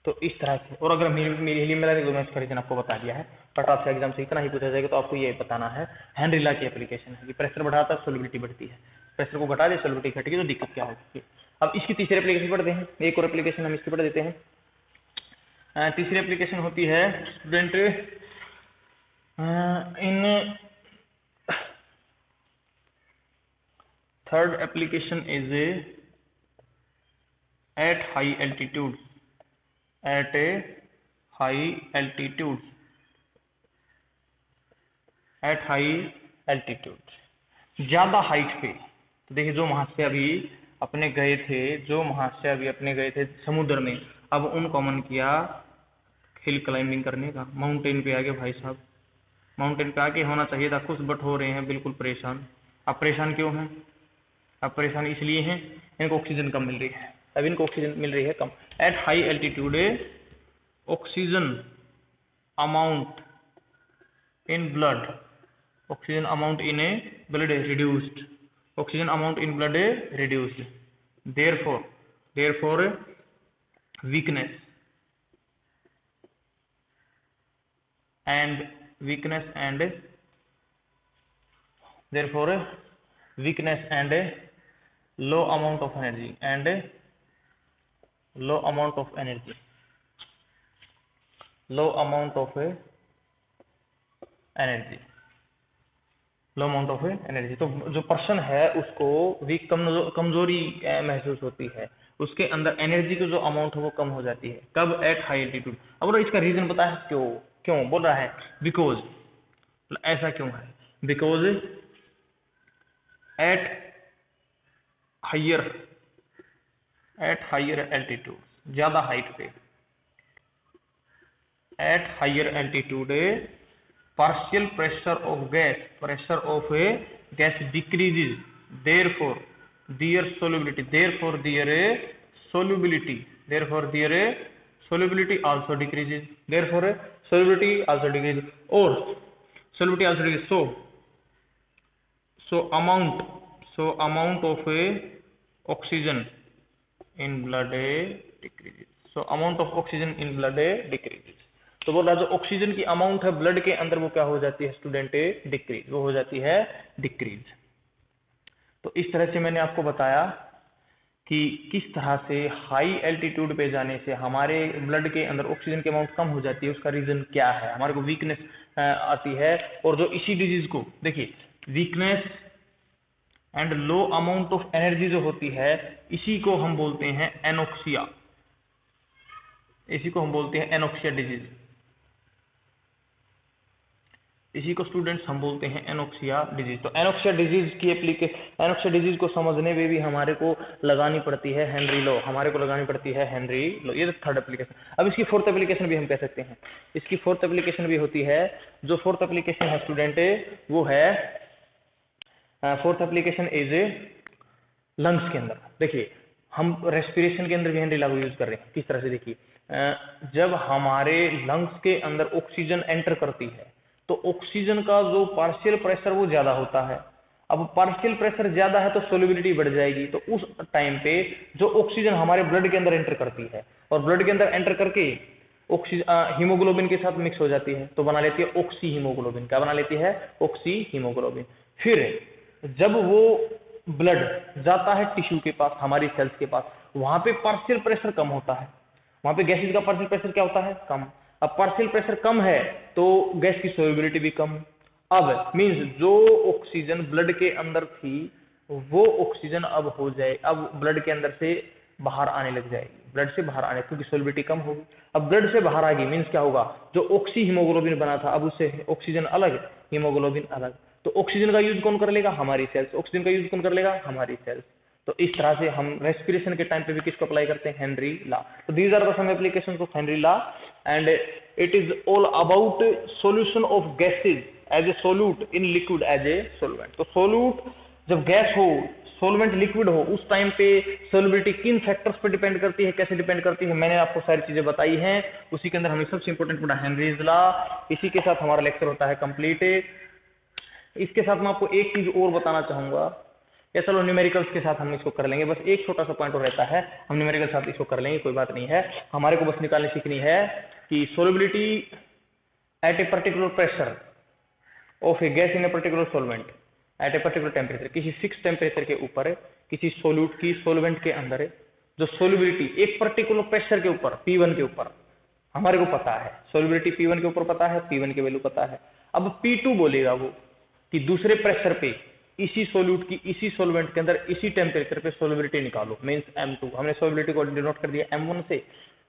तो इस तरह से, और अगर मेरी हीलियम मिला तो मैं इसका रीजन आपको बता दिया है, बट आपसे एग्जाम से इतना ही पूछा जाएगा तो आपको ये बताना है हेनरी लॉ की एप्लीकेशन है कि प्रेशर बढ़ाता है सोल्युबिलिटी बढ़ती है, प्रेशर को घटा दे सोल्युबिलिटी घटेगी तो दिक्कत क्या होगी। अब इसकी तीसरी एप्लीकेशन पढ़ते हैं, एक और एप्लीकेशन हम इसकी पढ़ देते हैं। तीसरी एप्लीकेशन होती है student in third application is eight high altitude, ज्यादा हाइट पे। तो देखिए जो महाशय अभी अपने गए थे समुद्र में, अब उनको मन किया हिल क्लाइंबिंग करने का, माउंटेन पे आगे भाई साहब, माउंटेन पे आके होना चाहिए था खुश, बट हो रहे हैं बिल्कुल परेशान। अब परेशान क्यों हैं, अब परेशान इसलिए हैं इनको ऑक्सीजन कम मिल रही है, अब इनको ऑक्सीजन मिल रही है कम। At high altitude oxygen amount in blood reduced, therefore weakness and therefore weakness and low amount of energy low amount of energy। तो जो पर्सन है उसको वीक कमजोरी महसूस होती है, उसके अंदर एनर्जी की जो अमाउंट है वो कम हो जाती है। कब? Eight high altitude. अब इसका रीजन पता है क्यों बोल रहा है? बिकॉज, ऐसा क्यों है? बिकॉज एट हायर एल्टीट्यूड, ज्यादा हाइट पे, at higher altitude partial pressure of gas decreases, therefore their solubility also decreases, so amount of oxygen in blood decreases। तो बोल रहा जो ऑक्सीजन की अमाउंट है ब्लड के अंदर वो क्या हो जाती है स्टूडेंट? डिक्रीज, वो हो जाती है डिक्रीज। तो इस तरह से मैंने आपको बताया कि किस तरह से हाई एल्टीट्यूड पे जाने से हमारे ब्लड के अंदर ऑक्सीजन की अमाउंट कम हो जाती है, उसका रीजन क्या है, हमारे को वीकनेस आती है। और जो इसी डिजीज को देखिए, weakness and low amount of energy जो होती है, इसी को हम बोलते हैं एनोक्सिया, डिजीज। इसी को स्टूडेंट्स हम बोलते हैं एनोक्सिया डिजीज। तो एनोक्सिया डिजीज को समझने में भी हमारे को लगानी पड़ती है हेनरी लॉ, ये तो थर्ड एप्लीकेशन। अब इसकी फोर्थ एप्लीकेशन भी हम कह सकते हैं, इसकी फोर्थ एप्लीकेशन भी होती है। जो फोर्थ एप्लीकेशन है स्टूडेंट वो है, फोर्थ एप्लीकेशन इज लंग्स के अंदर। देखिए हम रेस्पिरेशन के अंदर भी हेनरी लॉ यूज कर रहे हैं। किस तरह से? देखिए जब हमारे लंग्स के अंदर ऑक्सीजन एंटर करती है तो ऑक्सीजन का जो पार्शियल प्रेशर वो ज्यादा होता है। अब पार्शियल प्रेशर ज्यादा है तो सोल्युबिलिटी बढ़ जाएगी। तो उस टाइम पे जो ऑक्सीजन हमारे ब्लड के अंदर एंटर करती है और ब्लड के अंदर एंटर करके हीमोग्लोबिन के साथ मिक्स हो जाती है तो बना लेती है ऑक्सी हीमोग्लोबिन। क्या बना लेती है? Oxy haemoglobin. फिर जब वो ब्लड जाता है टिश्यू के पास, हमारी सेल्स के पास, वहां पे पार्शियल प्रेशर कम होता है, वहां पे गैसेज का पार्शियल प्रेशर क्या होता है? कम। अब पार्शियल प्रेशर कम है तो गैस की सोल्युबिलिटी भी कम। अब मींस जो ऑक्सीजन ब्लड के अंदर थी वो ऑक्सीजन अब हो जाए, अब ब्लड के अंदर से बाहर आने लग जाएगी, क्योंकि सोल्युबिलिटी कम होगी। अब ब्लड से बाहर आ गई मींस क्या होगा? जो ऑक्सी हीमोग्लोबिन बना था अब उससे ऑक्सीजन अलग, हीमोग्लोबिन अलग। तो ऑक्सीजन का यूज कौन कर लेगा? हमारी सेल्स। तो इस तरह से हम रेस्पिरेशन के टाइम पे भी किसको अप्लाई करते हैं? Henry law. तो these are the some applications of Henry law and it is all about solution of gases as a solute in liquid as a solvent. तो सोल्यूट जब गैस हो, सोलवेंट लिक्विड हो, उस time पे solubility किन factors पे depend करती है, कैसे डिपेंड करती है, मैंने आपको सारी चीजें बताई हैं। उसी के अंदर हमें सबसे इंपॉर्टेंट पड़ा हेनरीज लॉ। इसी के साथ हमारा लेक्चर होता है कंप्लीट। इसके साथ मैं आपको एक चीज और बताना चाहूंगा, या चलो न्यूमेरिकल्स के साथ हम इसको कर लेंगे। बस एक छोटा सा पॉइंट और रहता है, हम न्यूमेरिकल के साथ इसको कर लेंगे, कोई बात नहीं है। हमारे को बस निकालनी सीखनी है कि solubility at a particular pressure of a gas in a particular solvent at a particular temperature, किसी फिक्स टेम्परेचर के ऊपर किसी सोल्यूट की सॉल्वेंट के अंदर जो सोल्युबिलिटी एक पर्टिकुलर प्रेशर के ऊपर P1 के ऊपर हमारे को पता है, सोल्युबिलिटी P1 के ऊपर पता है, P1 की वैल्यू पता है। अब P2 बोलेगा वो कि दूसरे प्रेशर पे इसी सोल्यूट की इसी सॉल्वेंट के अंदर इसी टेम्परेचर पे सोल्युबिलिटी निकालो, मींस M2। हमने सोल्युबिलिटी को डिनोट कर दिया M1 से,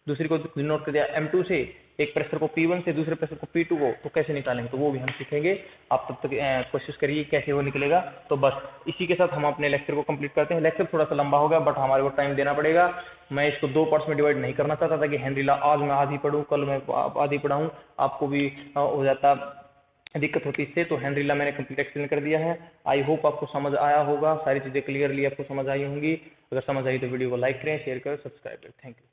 दूसरी को डिनोट कर दिया M2 से, एक प्रेशर को P1 से, दूसरे प्रेशर को P2 को, तो कैसे निकालेंगे तो वो भी हम सीखेंगे। आप तब तक कोशिश करिए कैसे वो निकलेगा। तो बस इसी के साथ हम अपने लेक्चर को कंप्लीट करते हैं। लेक्चर थोड़ा सा लंबा हो गया बट हमारे को टाइम देना पड़ेगा। मैं इसको 2 पार्ट्स में डिवाइड नहीं करना चाहता था कि हेनरी लॉ आज मैं आधी पढ़ूं, कल मैं आधी पढ़ाऊं, आपको भी हो जाता दिक्कत होती इससे। तो हेनरी लॉ मैंने कंप्लीट एक्सप्लेन कर दिया है। आई होप आपको समझ आया होगा, सारी चीजें क्लियरली आपको समझ आई होंगी। अगर समझ आई तो वीडियो को लाइक करें, शेयर करें, सब्सक्राइब करें। Thank you.